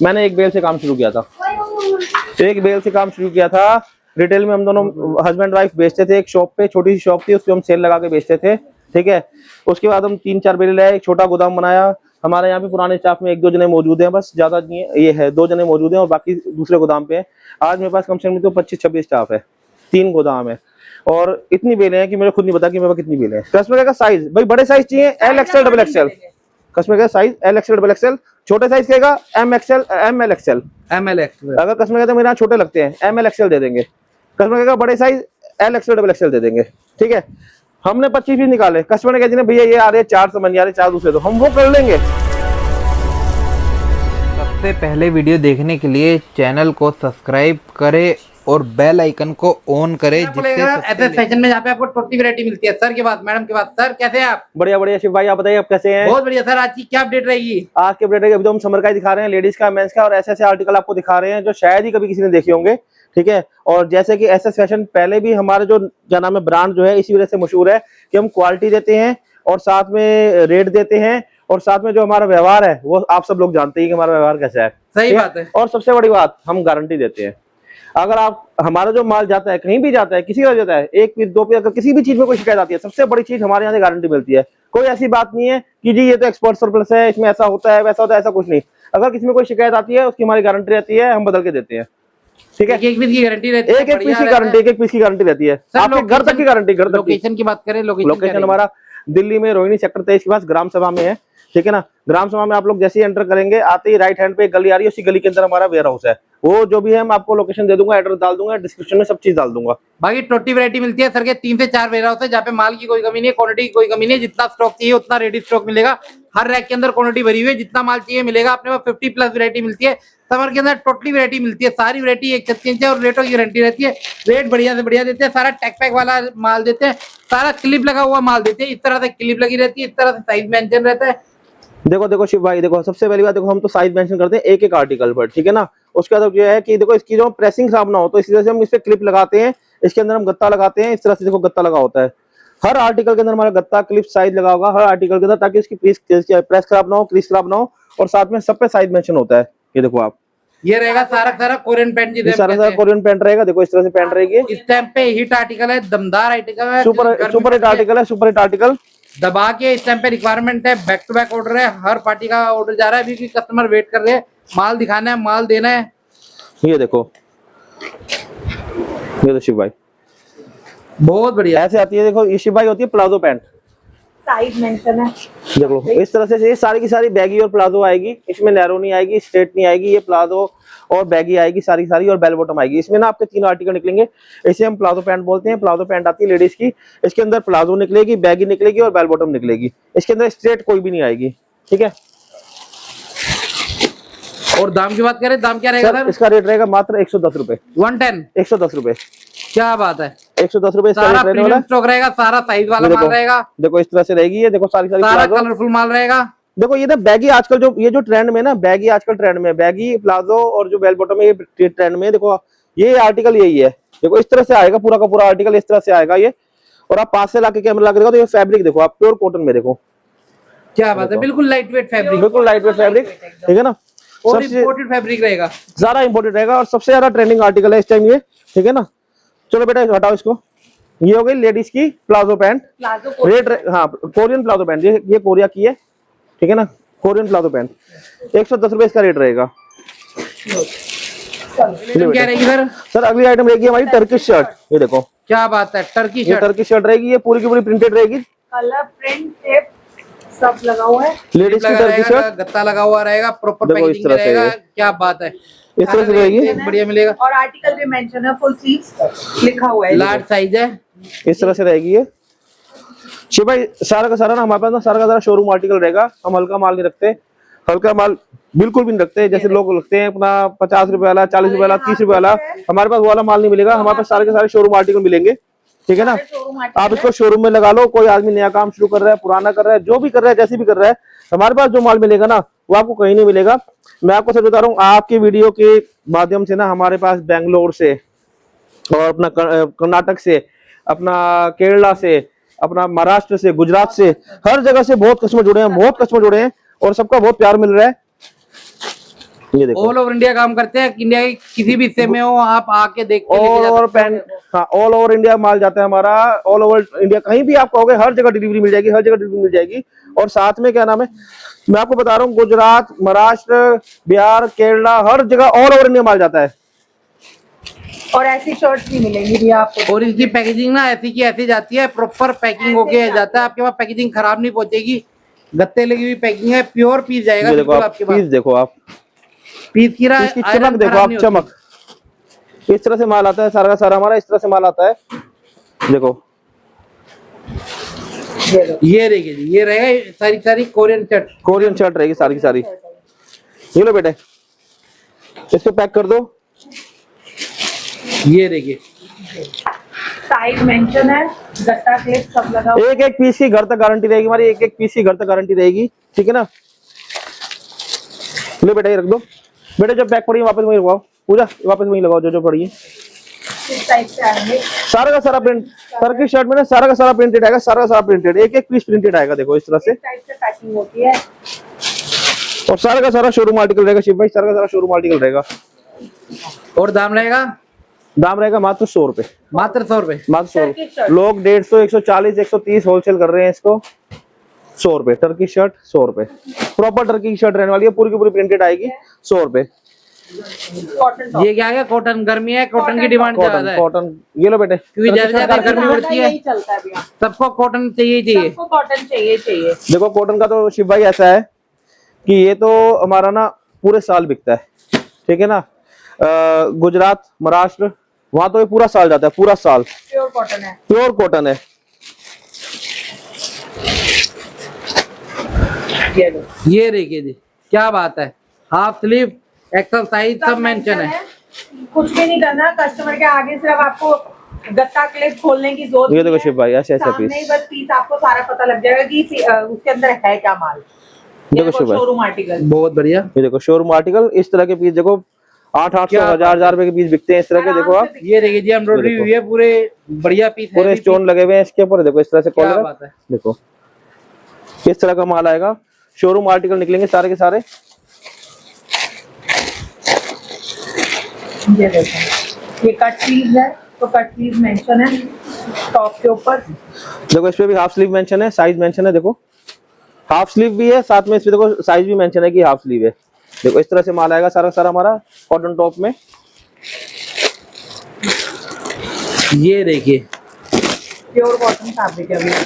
मैंने एक बेल से काम शुरू किया था, एक बेल से काम शुरू किया था। रिटेल में हम दोनों हस्बैंड वाइफ बेचते थे, एक शॉप पे, छोटी सी शॉप थी, उसको हम सेल लगा के बेचते थे, ठीक है। उसके बाद हम 3-4 बेल लाए, एक छोटा गोदाम बनाया। हमारे यहाँ पे पुराने स्टाफ में 1-2 जने मौजूद हैं, बस ज्यादा नहीं है, ये है 2 जने मौजूद हैं और बाकी दूसरे गोदाम पे हैं। आज मेरे पास कम से कम तो 25-26 स्टाफ है, 3 गोदाम है और इतनी बेलें हैं कि मुझे खुद नहीं पता कि मेरे पास कितनी बेलें हैं। कस्टमर का साइज भाई बड़े साइज चाहिए, L XL double XL. Customer का size L XL double XL, छोटे साइज कहेगा M XL M L XL. अगर कस्टमर कहते हैं मेरे यहाँ छोटे लगते हैं, एम एल एक्सएल दे देंगे। कस्टमर कहेगा बड़े size L XL double XL दे देंगे, ठीक है। हमने 25 पीस निकाले, कस्टमर ने कहते हैं भैया ये आ रहे हैं 4 समझ नहीं आ रहे, 4 दूसरे दो, हम वो कर लेंगे। सबसे पहले वीडियो देखने के लिए चैनल को सब्सक्राइब करें और बेल आइकन को ऑन करें, जिससे ऐसे सेशन में जहाँ पे आपको 20 वैरायटी मिलती है। सर के बाद, मैडम के बाद, सर कैसे हैं आप? बढ़िया बढ़िया शिव भाई, आप बताइए आप कैसे हैं? बहुत बढ़िया सर। आज की क्या अपडेट रहेगी? आज के अपडेट अभी तो हम समर का ही दिखा रहे हैं, लेडीज का, मेंस का, और ऐसे ऐसे आर्टिकल आपको दिखा रहे हैं जो शायद ही कभी किसी ने देखे होंगे, ठीक है। और जैसे कि एसएस फैशन पहले भी हमारे जो क्या नाम है ब्रांड जो है इसी वजह से मशहूर है कि हम क्वालिटी देते हैं और साथ में रेट देते हैं और साथ में जो हमारा व्यवहार है वो आप सब लोग जानते हैं कि हमारा व्यवहार कैसा है। सही बात है। और सबसे बड़ी बात, हम गारंटी देते हैं। अगर आप हमारा जो माल जाता है, कहीं भी जाता है, किसी का जाता है, 1 पीस 2 पीस, अगर किसी भी चीज में कोई शिकायत आती है, सबसे बड़ी चीज हमारे यहाँ से गारंटी मिलती है। कोई ऐसी बात नहीं है कि जी ये तो एक्सपोर्ट सरप्लस है, इसमें ऐसा होता है वैसा होता है, ऐसा कुछ नहीं। अगर किसी में कोई शिकायत आती है उसकी हमारी गारंटी रहती है, हम बदल के देते हैं, ठीक है। एक पीस की गारंटी रहती है, एक पीस की गारंटी, एक पीस की गारंटी रहती है, आपके घर तक की गारंटी। घर तक। लोकेशन की बात करें, लोकेशन हमारा दिल्ली में रोहिणी सेक्टर 23 के पास ग्राम सभा में है, ठीक है ना। ग्राम सभा में आप लोग जैसे ही एंटर करेंगे, आते ही राइट हैंड पे एक गली आ रही है, उसी गली के अंदर हमारा वेयर हाउस है। वो जो भी है मैं आपको लोकेशन दे दूंगा, एड्रेस डाल दूंगा, डिस्क्रिप्शन में सब चीज डाल दूंगा। बाकी 20 वैरायटी मिलती है सर के 3 से 4 वेयर हाउस है, जहाँ पे माल की कोई कमी नहीं है, क्वांटिटी की कोई कमी नहीं है। जितना स्टॉक चाहिए उतना रेडी स्टॉक मिलेगा। हर रैक के अंदर क्वांटिटी भरी हुई है, जितना माल चाहिए मिलेगा। अपने पास 50+ वैरायटी मिलती है। समर के अंदर टोटली वैरायटी मिलती है, सारी वैरायटी एक छत के नीचे, और रेटों की गारंटी रहती है। रेट बढ़िया से बढ़िया देते हैं, सारा टैग पैक वाला माल देते हैं, सारा क्लिप लगा हुआ माल देते हैं। इस तरह से क्लिप लगी रहती है, इस तरह से साइज मेंशन रहता है। देखो देखो शिव भाई, देखो सबसे पहली बात, देखो हम तो साइज मेंशन करते हैं एक एक आर्टिकल पर, ठीक है ना। उसके बाद ये है कि देखो इसकी जो प्रेसिंग खराब ना हो, तो इसी तरह से हम इस पे क्लिप लगाते हैं, इसके अंदर हम गत्ता लगाते हैं। इस तरह से देखो गत्ता लगा होता है, हर आर्टिकल के अंदर हमारा गत्ता क्लिप साइज लगा होगा हर आर्टिकल के अंदर, ताकि इसकी प्रेस खराब ना हो, क्रीज खराब ना हो। और साथ में सब पे साइज मेंशन होता है। ये देखो आप, ये रहेगा सारा कोरियन पैंट, जी सारा कोरियन पैंट रहेगा। देखो इस तरह से पैंट रहेगी। इस टाइम पे हिट आर्टिकल है, दमदार आर्टिकल है, सुपर हिट आर्टिकल है, सुपर हिट आर्टिकल दबा के इस टाइम पे रिक्वायरमेंट है। बैक टू बैक ऑर्डर है, हर पार्टी का ऑर्डर जा रहा है। अभी भी कस्टमर वेट कर रहे हैं, माल दिखाना है, माल देना है। ये देखो, ये तो शिव भाई बहुत बढ़िया ऐसे आती है। देखो ये शिव भाई होती है प्लाजो पैंट, साइज मेंशन है। देखो इस तरह से ये सारी की सारी बैगी और प्लाजो आएगी। इसमें नैरो नहीं आएगी, स्ट्रेट नहीं आएगी, ये प्लाजो और बैगी आएगी सारी की सारी, और बेल बॉटम आएगी। इसमें ना आपके 3 आर्टिकल निकलेंगे, इसे हम प्लाजो पैंट बोलते हैं। प्लाजो पैंट आती है लेडीज की, इसके अंदर प्लाजो निकलेगी, बैगी निकलेगी और बेल बॉटम निकलेगी। इसके अंदर स्ट्रेट कोई भी नहीं आएगी, ठीक है। और दाम की बात करें, दाम क्या रहेगा सर? इसका रेट रहेगा मात्र 110 रुपए। 110 110 रुपए। क्या बात है, 110 रुपए सारा प्रीमियम स्टॉक रहेगा, सारा साइज वाला माल रहेगा। देखो इस तरह से रहेगी ये, देखो सारी सारा कलरफुल माल रहेगा। देखो ये ना बैगी आजकल जो ये जो ट्रेंड में ना, बैगी आजकल ट्रेंड में, बैगी प्लाजो और जो बेल बॉटम है ये ट्रेंड में। देखो ये आर्टिकल यही है, देखो इस तरह से आएगा पूरा का पूरा आर्टिकल, इस तरह से आएगा ये। और आप पास से लाके कैमरा लगा देखो तो ये फैब्रिक देखो आप, प्योर कॉटन में देखो क्या बात है, बिल्कुल लाइट वेट फैब्रिक, बिल्कुल लाइट वेट फैब्रिक, ठीक है ना। और इंपोर्टेड फैब्रिक रहेगा, सारा इंपोर्टेड रहेगा और सबसे ज्यादा ट्रेंडिंग आर्टिकल है इस टाइम ये, ठीक है ना। चलो बेटा हटाओ इसको। ये हो गई लेडीज की प्लाजो पैंट। रेट हाँ कोरियन प्लाजो पैंट, ये कोरिया की है, ठीक है ना। कोरियन प्लाजो पैंट 110 रुपए इसका रेट रहेगा। क्या रहेगी सर? सर अगली आइटम रहेगी हमारी टर्किश शर्ट। ये देखो क्या बात है, टर्की शर्ट, टर्किश शर्ट रहेगी। ये पूरी की पूरी प्रिंटेड रहेगी, कलर प्रिंट टेप सब लगा हुआ है। लेडीज की टर्किश शर्ट, गत्ता लगा हुआ रहेगा, प्रॉपर पैकेजिंग में रहेगा। क्या बात है, इस तरह से रहेगी, बढ़िया मिलेगा। और आर्टिकल भी मेंशन है, फुल स्लीव्स लिखा हुआ है, लार्ज साइज है। इस तरह से रहेगी ये। शिव भाई सारा का सारा ना हमारे पास ना सारा का सारा शोरूम आर्टिकल रहेगा। हम हल्का माल नहीं रखते, हल्का माल बिल्कुल भी नहीं रखते। जैसे लोग रखते हैं अपना 50 रुपए वाला, 40 रुपए वाला, 30 रुपए वाला, हमारे पास वो वाला माल नहीं मिलेगा। हमारे पास सारे के सारे शोरूम आर्टिकल मिलेंगे, ठीक है ना। आप इसको शोरूम में लगा लो। कोई आदमी नया काम शुरू कर रहा है, पुराना कर रहा है, जो भी कर रहा है, जैसे भी कर रहा है, हमारे पास जो माल मिलेगा ना वो आपको कहीं नहीं मिलेगा। मैं आपको सच बता रहा हूँ, आपकी वीडियो के माध्यम से ना हमारे पास बेंगलोर से और अपना कर्नाटक से, अपना केरला से, अपना महाराष्ट्र से, गुजरात से, हर जगह से बहुत कस्टमर जुड़े हैं, बहुत कस्टमर जुड़े हैं और सबका बहुत प्यार मिल रहा है। ये देखो ऑल ओवर इंडिया काम करते हैं, इंडिया के किसी भी हिस्से में हो आप आके देख के लेके ऑल जा ओवर सकते हो। पैन, हाँ ऑल ओवर इंडिया माल जाता है हमारा, ऑल ओवर इंडिया कहीं भी आप कहोगे हर जगह डिलीवरी मिल जाएगी, हर जगह डिलीवरी मिल जाएगी। और साथ में क्या नाम है, मैं आपको बता रहा हूँ गुजरात, महाराष्ट्र, बिहार, केरला, हर जगह ऑल ओवर इंडिया माल जाता है। और ऐसी शर्ट्स भी मिलेंगी भैया आपको। और इसकी पैकेजिंग ना ऐसी की ऐसी जाती है, प्रॉपर पैकिंग होके जाता है आपके पास, पैकेजिंग खराब नहीं पहुंचेगी, गत्ते लगी हुई पैकिंग है, प्योर पीस जाएगा ये देखो बिल्कुल आप आपके पीस पास। देखो आप, पीस की इसकी चमक देखो आप, चमक इस तरह से माल आता है, सारा का सारा हमारा इस तरह से माल आता है। देखो ये देखिए जी, ये रहेगा सारी सारी कोरियन शर्ट, कोरियन शर्ट रहेगी सारी की सारी। ये लो बेटे, इसको पैक कर दो। ये देखिए साइज मेंशन है, गट्टा क्लिप सब लगा हुआ है। एक एक पीस की घर तक गारंटी रहेगी हमारी, एक एक पीस की घर तक गारंटी रहेगी, ठीक है ना। लो बेटा ये रख दो, बेटा जब पैक पड़ी वापस वहीं लगाओ, पूजा वापस वहीं लगाओ जो पड़ी है। इस टाइप से आएंगे। सारा का सारा प्रिंट, सर की शर्ट में ना सारा का सारा प्रिंटेड आएगा, सारा का सारा प्रिंटेड, एक एक पीस प्रिंटेड आएगा। देखो इस तरह से, इस टाइप से पैकिंग होती है। और सारा का सारा शोरूम आर्टिकल रहेगा शिव भाई, सारा का सारा शोरूम आर्टिकल रहेगा। और दाम रहेगा, दाम रहेगा मात्र 100 रुपए, मात्र 100 रुपए। मात्र 100 टर्की शर्ट। लोग 150, 140, 130 होलसेल कर रहे हैं इसको। 100 रुपए टर्की शर्ट, 100 रुपए प्रॉपर टर्की की शर्ट रहने वाली है, पूरी की पूरी प्रिंटेड आएगी, 100 रुपए। Cotton top. ये क्या है, कॉटन, गर्मी है, कॉटन की डिमांड कॉटन ज्यादा है, कॉटन, ये लो बेटे, क्योंकि ज्यादा ज्यादा गर्मी ज्यादा पड़ती है, यही चलता है भैया, सबको कॉटन चाहिए ही चाहिए। सबको कॉटन चाहिए चाहिए। देखो कॉटन का तो शिव भाई ऐसा है कि ये तो हमारा ना पूरे साल बिकता है, ठीक है ना। गुजरात, महाराष्ट्र, वहां तो ये पूरा साल जाता है, पूरा साल प्योर कॉटन है। प्योर कॉटन है। ये लो। ये देखिए जी, क्या बात है, हाफ स्लीव, एक्सल साइज सब मेंशन है। कुछ भी नहीं करना, कस्टमर के आगे सिर्फ आपको गत्ता क्लिप खोलने की जरूरत ये नहीं देखो है। शिव भाई ऐसे ऐसा सामने ही पीस, बस पीस आपको सारा पता लग जाएगा कि उसके अंदर है क्या माल। देखो शिव भाई, शोरूम आर्टिकल। बहुत बढ़िया। ये देखो शोरूम आर्टिकल, इस तरह के पीस देखो 800, क्या 1000 रुपए के पीस बिकते हैं इस तरह के। देखो आप ये देखिए जी, एम्ब्रॉयडरी हुई है, पूरे बढ़िया पीस है, पूरे स्टोन लगे हुए हैं इसके ऊपर, देखो इस तरह से क्या कॉलर, बात है। देखो इस तरह का माल आएगा, शोरूम आर्टिकल निकलेंगे सारे के सारे। ये देखो, ये कट स्लीव है तो कट स्लीव मेंशन है टॉप के ऊपर। देखो इस पे भी हाफ स्लीव मेंशन है, साइज मेंशन है, देखो हाफ स्लीव भी है साथ में, इस पे देखो साइज भी मेंशन है कि हाफ स्लीव है। देखो इस तरह से माल आएगा सारा सारा हमारा कॉटन टॉप में। ये देखिए प्योर कॉटन फैब्रिक है भैया।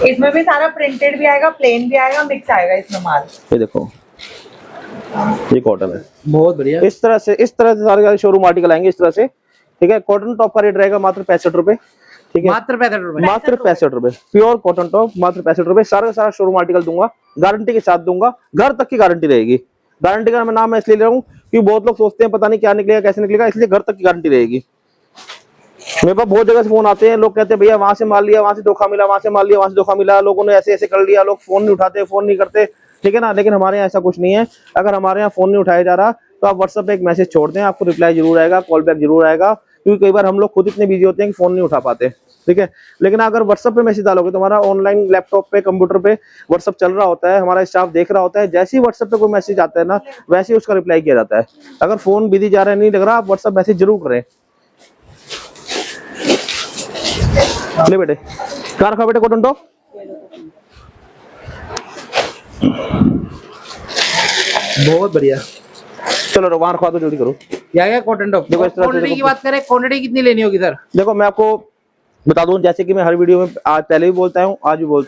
इसमें भी सारा प्रिंटेड भी आएगा, प्लेन भी आएगा, मिक्स आएगा इसमें माल। ये देखो ये कॉटन है, बहुत बढ़िया। इस तरह से सारे शोरूम आर्टिकल आएंगे इस तरह से, ठीक है। कॉटन टॉप का रेट रहेगा मात्र 65 रुपए, ठीक है, मात्र 65 रुपए। मात्र 65 रुपए प्योर कॉटन टॉप, मात्र 65 रुपए। सारा का सारा शोरूम आर्टिकल दूंगा, गारंटी के साथ दूंगा, घर तक की गारंटी रहेगी। गारंटी का मैं नाम मैं इसलिए ले रहा हूँ क्योंकि बहुत लोग सोचते हैं पता नहीं क्या निकलेगा कैसे निकलेगा, इसलिए घर तक की गारंटी रहेगी। मेरे पास बहुत जगह से फोन आते हैं, लोग कहते हैं भैया वहां से माल लिया, वहां से धोखा मिला, वहां से माल लिया, वहां से धोखा मिला, लोगों ने ऐसे ऐसे कर लिया, लोग फोन नहीं उठाते, फोन नहीं करते, ठीक है ना। लेकिन हमारे यहाँ ऐसा कुछ नहीं है। अगर हमारे यहाँ फोन नहीं उठाया जा रहा तो आप व्हाट्सएप पे एक मैसेज छोड़ दें, आपको रिप्लाई जरूर आएगा, कॉल बैक जरूर आएगा, क्योंकि कई बार हम लोग खुद इतने बिजी होते हैं कि फोन नहीं उठा पाते, ठीक है। लेकिन अगर व्हाट्सएप पे मैसेज डालोगे तो हमारा ऑनलाइन लैपटॉप पे, कंप्यूटर पे व्हाट्सएप चल रहा होता है, हमारा स्टाफ देख रहा होता है, जैसे ही व्हाट्सएप पे कोई मैसेज आता है ना वैसे ही उसका रिप्लाई किया जाता है। अगर फोन बिजी जा रहा है, नहीं लग रहा, आप व्हाट्सएप मैसेज जरूर करें। ले बेटे कहाँ रखा बेटे कॉटन टॉप, बहुत बढ़िया। चलो वहां रखवा दो, जल्दी करो। क्या क्या कॉटन टॉप। देखो इस तरह से क्वांटिटी देखो। की बात करें, क्वांटिटी कितनी लेनी होगी सर? देखो मैं आपको बता दूं, जैसे कि मैं हर वीडियो में आज पहले भी बोलता हूँ, आज भी बोल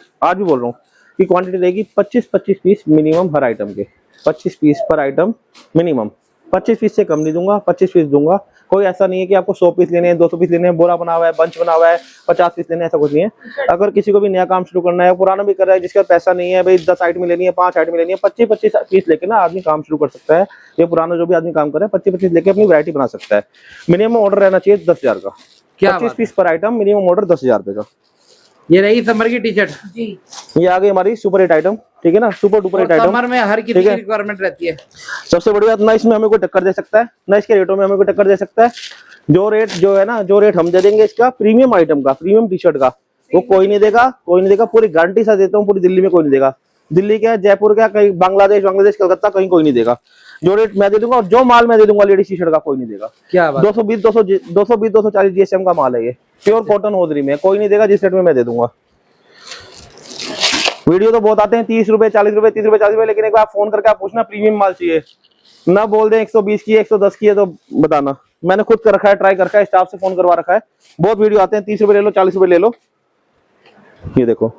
रहा हूँ कि क्वांटिटी रहेगी 25-25 पीस मिनिमम हर आइटम के, 25 पीस पर आइटम मिनिमम। 25 पीस से कम नहीं दूंगा, 25 पीस दूंगा। कोई ऐसा नहीं है कि आपको 100 पीस लेने हैं, 200 पीस लेने हैं, बोरा बना हुआ है, बंच बना हुआ है, 50 पीस लेने हैं, ऐसा कुछ नहीं है। अगर किसी को भी नया काम शुरू करना है, पुराना भी कर रहा है, जिसका पैसा नहीं है, भाई 10 आइटम लेनी है, 5 आइटम लेनी है, 25-25 पीस लेके ना आदमी काम शुरू कर सकता है। ये पुराना जो भी आदमी काम कर रहा है 25-25 लेके अपनी वैरायटी बना सकता है। मिनिमम ऑर्डर रहना चाहिए 10,000 का, क्या 25 बात पीस पर आइटम, मिनिमम ऑर्डर 10,000 रुपए का। ये रही समर की टी शर्ट जी। ये आ गई हमारी सुपर हिट आइटम, ठीक है ना, super duper hit item. Summer में हर किसी ठीक की है। रिक्वायरमेंट रहती है। सबसे बड़ी बात ना इसमें हमें कोई टक्कर दे सकता है, ना इसके रेटों में हमें कोई टक्कर दे सकता है। जो रेट जो है ना, जो रेट हम दे देंगे इसका प्रीमियम आइटम का, प्रीमियम टी शर्ट का, वो कोई नहीं देगा, कोई नहीं देगा। पूरी गारंटी साथ देता हूँ, पूरी दिल्ली में कोई नहीं देगा। दिल्ली का, जयपुर का, कहीं बांग्लादेश, कलकत्ता, कहीं कोई नहीं देगा। जो रेट मैं दे दूंगा और जो माल मैं दे दूंगा लेडीज टी शर्ट का, कोई नहीं देगा। क्या बात। 240 जीएसएम का माल है ये, प्योर कॉटन होजरी में, कोई नहीं देगा जिस रेट में मैं दे दूंगा। वीडियो तो बहुत आते हैं 30 रुपए, 40 रुपए, 30 रुपए, 40 रुपए, लेकिन एक बार फोन करके आप पूछना प्रीमियम माल चाहिए, ना बोल दें 120 की है, 110 की है, तो बताना। मैंने खुद कर रखा है, ट्राई कर रखा है, स्टाफ से फोन करवा रखा है। बहुत वीडियो आते हैं 30 रुपए ले लो, 40 रुपए ले लो। ये देखो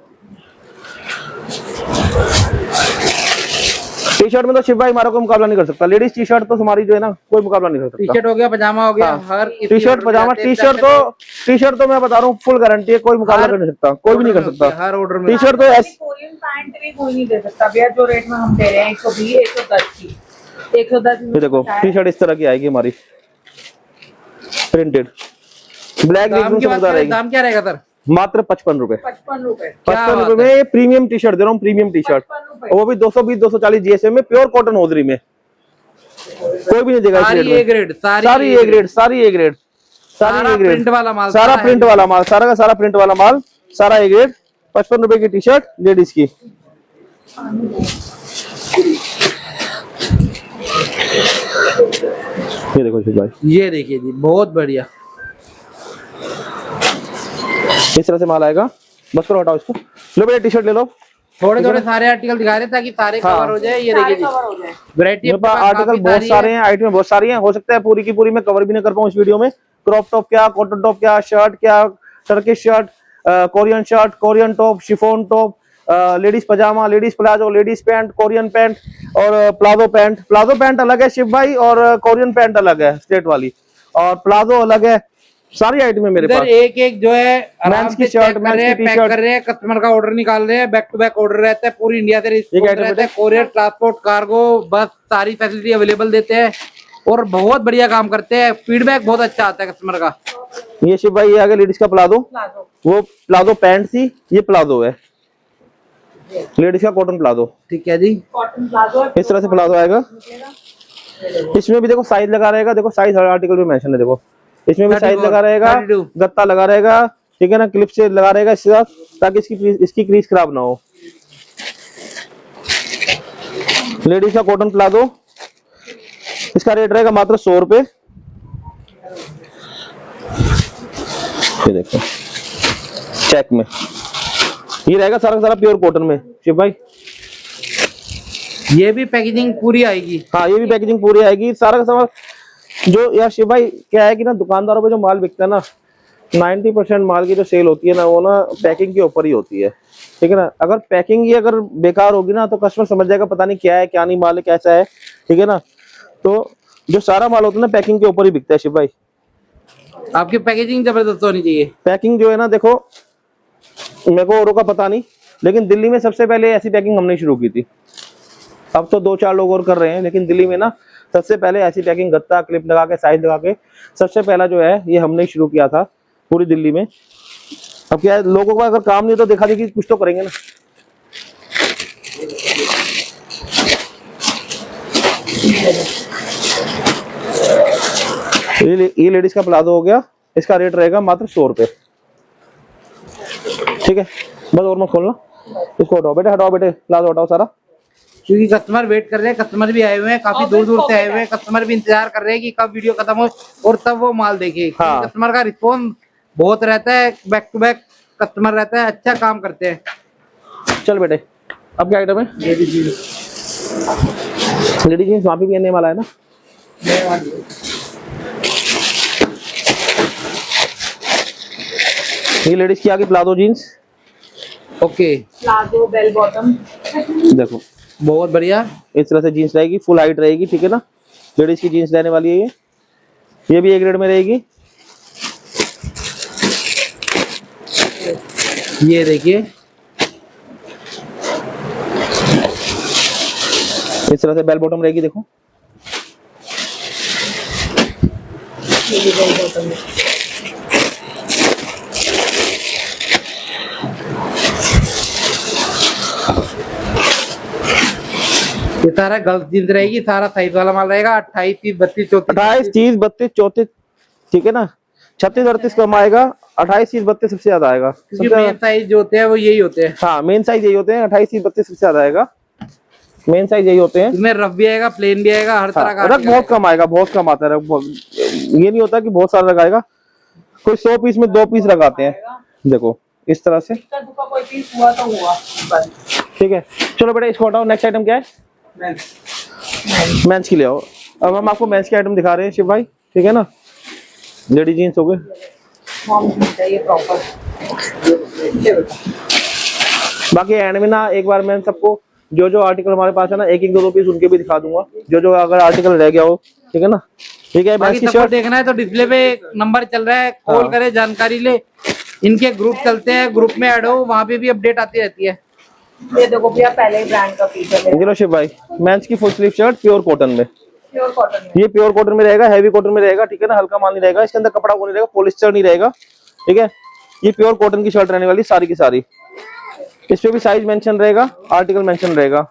टी शर्ट में तो शिव भाई हमारा कोई मुकाबला नहीं कर सकता। लेडीज टी शर्ट तो हमारी जो है ना, कोई मुकाबला नहीं कर सकता। टी शर्ट हो गया, पजामा हो गया, हर टी शर्ट, पजामा, टी शर्ट तो मैं बता रहा हूँ फुल गारंटी है, कोई मुकाबला कर नहीं सकता, कोई भी नहीं कर सकता। हर ऑर्डर में टी शर्ट तो ऐसे कोरियन पैंट भी कोई नहीं दे सकता भैया, जो रेट में हम दे रहे हैं 120, 110 की, 110 ये देखो टी शर्ट इस तरह की आएगी हमारी, प्रिंटेड ब्लैक दाम की बात करें, दाम क्या रहेगा सर? मात्र 55 रुपए। 55 रुपए। 55 रुपए में प्रीमियम टी शर्ट दे रहा हूँ, प्रीमियम टी शर्ट, वो भी 220-240 जीएसएम में, प्योर कॉटन होजरी में, कोई भी नहीं देगा इस रेट सारी में। ए ग्रेड, सारी ए ग्रेड, सारी ए ग्रेड, सारी ए ग्रेड, प्रिंट वाला माल, सारा प्रिंट वाला माल, सारा का सारा प्रिंट वाला माल, सारा ए ग्रेड। 55 रुपए की टी शर्ट लेडीज की। ये देखो शिव भाई, ये देखिए जी, बहुत बढ़िया। इस तरह से माल आएगा। बस करो, हटाओ इसको, लो बेटा टी शर्ट ले लो। थोड़े थोड़े सारे आर्टिकल दिखा रहे ताकि सारे कवर हो जाए। ये देखिए कवर हो जाए। वैरायटी मेरे पास आर्टिकल बहुत सारे हैं, आइटम बहुत सारी हैं, हो सकता है पूरी की पूरी मैं कवर भी नहीं कर पाऊँ इस वीडियो में। क्रॉप टॉप क्या, कॉटन टॉप क्या, शर्ट क्या, Turkish shirt, Korean top, chiffon top, ladies पजामा, ladies palazzo, ladies pant, Korean pant और प्लाजो पैंट। प्लाजो पैंट अलग है शिव भाई, और कोरियन पैंट अलग है स्ट्रेट वाली, और प्लाजो अलग है। सारी आइटम है मेरे पास। एक एक जो है आराम की से शर्ट, चेक कर रहे हैं, पैक कर रहे हैं, कस्टमर का ऑर्डर निकाल रहे हैं, बैक टू बैक ऑर्डर रहता है, पूरी इंडिया से रिस्पॉन्स रहता है, कोरियर, ट्रांसपोर्ट, कार्गो, बस सारी फैसिलिटी अवेलेबल देते हैं और बहुत बढ़िया काम करते हैं। फीडबैक बहुत अच्छा आता है कस्टमर का। ये शिव भाई, ये आ गया लेडीज का प्लाजो, वो प्लाजो पैंट थी, ये प्लाजो है लेडीज का, कॉटन प्लाजो। ठीक है जी, कॉटन प्लाजो इस तरह से प्लाजो आएगा। इसमें भी देखो साइज लगा रहेगा, देखो साइज हर आर्टिकल में मेंशन है, देखो इसमें भी साइज लगा रहेगा, 32 गत्ता लगा रहेगा, ठीक है ना, क्लिप से लगा रहेगा इसके साथ, ताकि इसकी क्रीज खराब ना हो। लेडीज का कॉटन प्लाजो, इसका रेट रहेगा मात्र 100 रुपए। ये देखो चेक में, ये रहेगा सारा का सारा प्योर कॉटन में शिव भाई। ये भी पैकेजिंग पूरी आएगी। हाँ, ये भी पैकेजिंग पूरी आएगी, सारा का सारा। जो यार शिव भाई क्या है कि ना, दुकानदारों पे जो माल बिकता है ना, 90% माल की जो सेल होती है ना, वो ना पैकिंग के ऊपर ही होती है, ठीक है ना। अगर पैकिंग ही अगर बेकार होगी ना, तो कस्टमर समझ जाएगा पता नहीं क्या है, क्या नहीं माल है, कैसा है, ठीक है ना। तो जो सारा माल होता है ना, पैकिंग के ऊपर ही बिकता है शिव भाई। आपकी पैकेजिंग जबरदस्त होनी चाहिए। पैकिंग जो है ना, देखो मेरे को औरों का पता नहीं, लेकिन दिल्ली में सबसे पहले ऐसी पैकिंग हमने शुरू की थी। अब तो 2-4 लोग और कर रहे हैं, लेकिन दिल्ली में ना सबसे पहले ऐसी पैकिंग, गत्ता, क्लिप लगा के, साइज लगा के, सबसे पहला जो है ये हमने शुरू किया था पूरी दिल्ली में। अब क्या है, लोगों का अगर काम नहीं तो देखा देखी कुछ तो करेंगे ना। ये लेडीज का प्लाजो हो गया, इसका रेट रहेगा मात्र 100 रुपए, ठीक है। बस और मत खोलना, इसको हटाओ बेटे, हटाओ बेटे, प्लाजो हटाओ सारा, क्योंकि कस्टमर वेट कर रहे हैं, कस्टमर भी आए हुए हैं, काफी दूर दूर से आए हुए हैं, कस्टमर भी इंतजार कर रहे हैं कि कब वीडियो खत्म हो और तब वो माल देखे। हाँ। कस्टमर का रिस्पॉन्स बहुत रहता है, बैक टू बैक कस्टमर रहता है, अच्छा काम करते हैं। चल बेटे, अब क्या आइटम है? लेडीज जीन्स वहाँ पे भी आने वाला है ना। ये लेडीज की आगे palazzo jeans, okay, palazzo, bell bottom. देखो बहुत बढ़िया। इस तरह से जीन्स रहेगी, फुल हाइट रहेगी, ठीक है ना। लेडीज की जीन्स रहने वाली है ये भी एक ग्रेड में रहेगी। ये देखिए, इस तरह से बेल बॉटम रहेगी, देखो ये सारा गर्ल्स जींस रहेगी, सारा साइज वाला माल रहेगा, 28, 30, 32, 34। 28, 30, 32, 34, ठीक है ना। 36-38 कम आएगा, 28-30-32 सबसे ज्यादा आएगा। क्योंकि मेन साइज जो होते हैं वो यही होते हैं। हाँ मेन साइज यही होते हैं, 28-30-32 सबसे ज्यादा आएगा, मेन साइज यही होते हैं। इसमें रफ भी आएगा, प्लेन भी आएगा, हर तरह का रग बहुत कम आएगा, बहुत कम आता है रग, ये नहीं होता कि बहुत सारा रग आएगा, कोई 100 पीस में 2 पीस रग आते हैं, देखो इस तरह से। इसका दुपा कोई पीस हुआ तो हुआ बस। ठीक है चलो बेटा इसको हटाओ। नेक्स्ट आइटम क्या है? मेंस की ले आओ। अब हम आपको मेंस के आइटम दिखा रहे हैं शिव भाई, ठीक है ना। लेडी जीन्स हो गए, मॉम चाहिए प्रॉपर। बाकी एंड में ना एक बार मैं सबको जो जो आर्टिकल हमारे पास है ना, एक एक दो पीस उनके भी दिखा दूंगा, जो अगर आर्टिकल रह गया हो, ठीक है ना। ठीक है बाकी सबको देखना है तो डिस्प्ले पे नंबर चल रहा है, कॉल करे, जानकारी ले। इनके ग्रुप चलते हैं, ग्रुप में ऐड हो, वहाँ पे भी अपडेट आती रहती है। ये देखो भैया पहले ही ब्रांड का पीस है, चलो शिव भाई, मेंस की full sleeve shirt pure cotton में, प्योर कॉटन में। ये प्योर कॉटन में रहेगा, हैवी कॉटन में रहेगा, ठीक है ना। हल्का माल नहीं रहेगा, इसके अंदर कपड़ा वो नहीं रहेगा, पॉलिस्टर नहीं रहेगा, ठीक है। ये प्योर कॉटन की शर्ट रहने वाली सारी की सारी। इस पे भी साइज मेंशन रहेगा, आर्टिकल मेंशन रहेगा।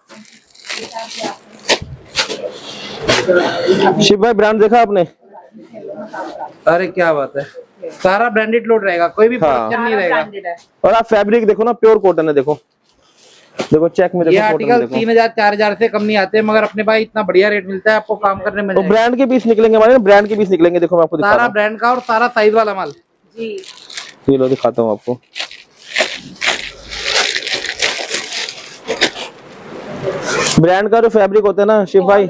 शिव भाई ब्रांड देखा आपने? अरे क्या बात है, सारा ब्रांडेड लोड रहेगा, कोई भी प्रोडक्शन नहीं रहेगा। ब्रांडेड है। और आप फैब्रिक देखो ना, प्योर कॉटन है, देखो देखो चेक में देखो, ये कॉटन आर्टिकल देखो। 3000-4000 से कम नहीं आते, मगर अपने भाई इतना बढ़िया रेट मिलता है, आपको काम करने में तो मजा आएगा। ब्रांड के पीस निकलेंगे हमारे, ब्रांड के पीस निकलेंगे, देखो मैं आपको दिखा रहा सारा हूँ। ब्रांड का और सारा साइज वाला माल। जी ये लो दिखाता हूँ आपको। ब्रांड का जो फैब्रिक होता है ना शिव भाई,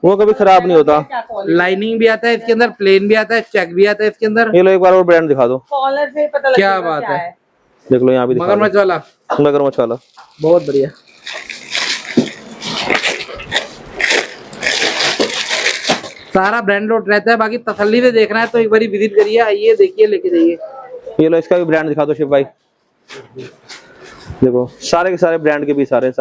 वो कभी खराब नहीं होता। लाइनिंग भी आता है इसके अंदर, प्लेन भी आता है, चेक भी आता है इसके अंदर। ये लो एक बार और ब्रांड दिखा दो, कॉलर से पता क्या लगेगा बात है। देख लो यहाँ भी दिखा दो। मगरमच्छ वाला मगरमच्छ वाला बहुत बढ़िया। सारा ब्रांड लोड रहता है, बाकी तसल्ली से देखना है तो एक बार विजिट करिए, आइए देखिए, लेके जाइए। ये लो इसका भी ब्रांड दिखा दो शिव भाई, देखो सारे के सारे ब्रांड के भी सारे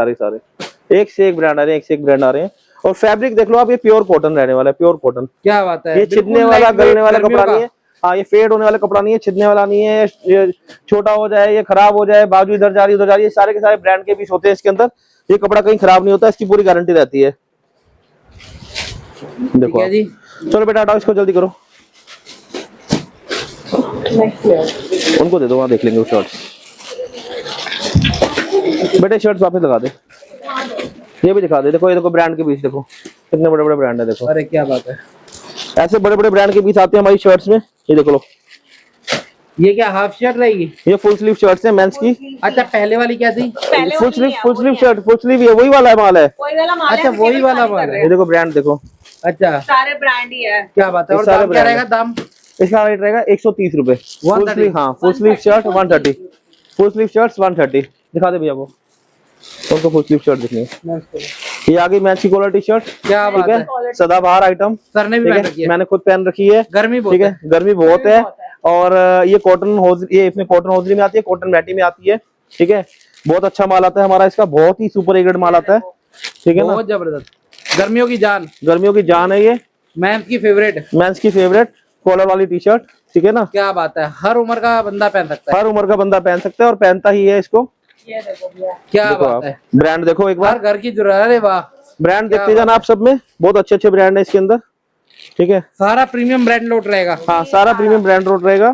एक से एक ब्रांड आ रहे हैं, एक से एक ब्रांड आ रहे हैं। और फैब्रिक देख लो आप, ये प्योर कॉटन रहने वाला है, प्योर कॉटन। क्या बात है, ये छिदने वाला, गलने वाला कपड़ा नहीं है। हाँ ये फेड होने वाला कपड़ा नहीं है, छिदने वाला नहीं है, ये छोटा हो जाए, ये खराब हो जाए, बाजू इधर जा रही उधर जा रही है, सारे के सारे ब्रांड के पीस होते हैं इसके अंदर। ये कपड़ा कहीं खराब नहीं होता, इसकी पूरी गारंटी रहती है। देखो आप। जी, चलो बेटा हटाओ इसको, जल्दी करो, उनको दे दो, वहां देख लेंगे वो शर्ट्स। बेटे शर्ट्स वापस लगा दे, ये भी दिखा दे। देखो ये देखो ब्रांड के पीस, देखो कितने बड़े बड़े ब्रांड है, देखो अरे क्या बात है, ऐसे बड़े बड़े ब्रांड के पीस आते हैं हमारी शर्ट्स में। ये देखो लो, ये क्या हाफ शर्ट रहेगी? ये फुल स्लीव शर्ट्स है मेंस की। अच्छा पहले वाली क्या थी? Full sleeve shirt, full sleeve ये वही वाला है, माल है। वही वाला माल है, अच्छा हम वही केवल वाला खाली माल कर रहे है। ये देखो ब्रांड देखो, अच्छा सारे ब्रांड ही है। क्या बात है। ये और सारे दाम क्या brand रहेगा दाम? इसका रेट रहेगा 130 रुपए। फुल स्लीव, हाँ full sleeve shirt 130, full sleeve shirts 130। दिखा दे भैया वो, उनको फुल स्लीव शर्ट दिखनी है। ये आ गई मैच की कॉलर टी शर्ट, क्या बात ठीक है, सदाबहार आइटम। सर ने भी ठीक पहन है, रखी है, मैंने खुद पहन रखी है, गर्मी बहुत ठीक है, गर्मी बहुत है। और ये कॉटन होजरी, ये इसमें कॉटन होजरी में आती है, कॉटन मैटी में आती है, ठीक है। बहुत अच्छा माल आता है हमारा इसका, बहुत ही सुपर ग्रेड माल आता है, ठीक है ना। बहुत जबरदस्त, गर्मियों की जान, गर्मियों की जान है ये, मैम की फेवरेट, मेंस की फेवरेट कॉलर वाली टी शर्ट, ठीक है ना। क्या बात है, हर उम्र का बंदा पहन सकता है, हर उम्र का बंदा पहन सकता है और पहनता ही है इसको। ये देखो भैया, क्या देखो बात आप है, ब्रांड देखो एक हर बार, घर की जरूरत। अरे वाह, ब्रांड देखते जाना आप सब में, बहुत अच्छे अच्छे ब्रांड है इसके अंदर, ठीक है। सारा प्रीमियम ब्रांड लोड रहेगा, हाँ सारा प्रीमियम ब्रांड रोड रहेगा,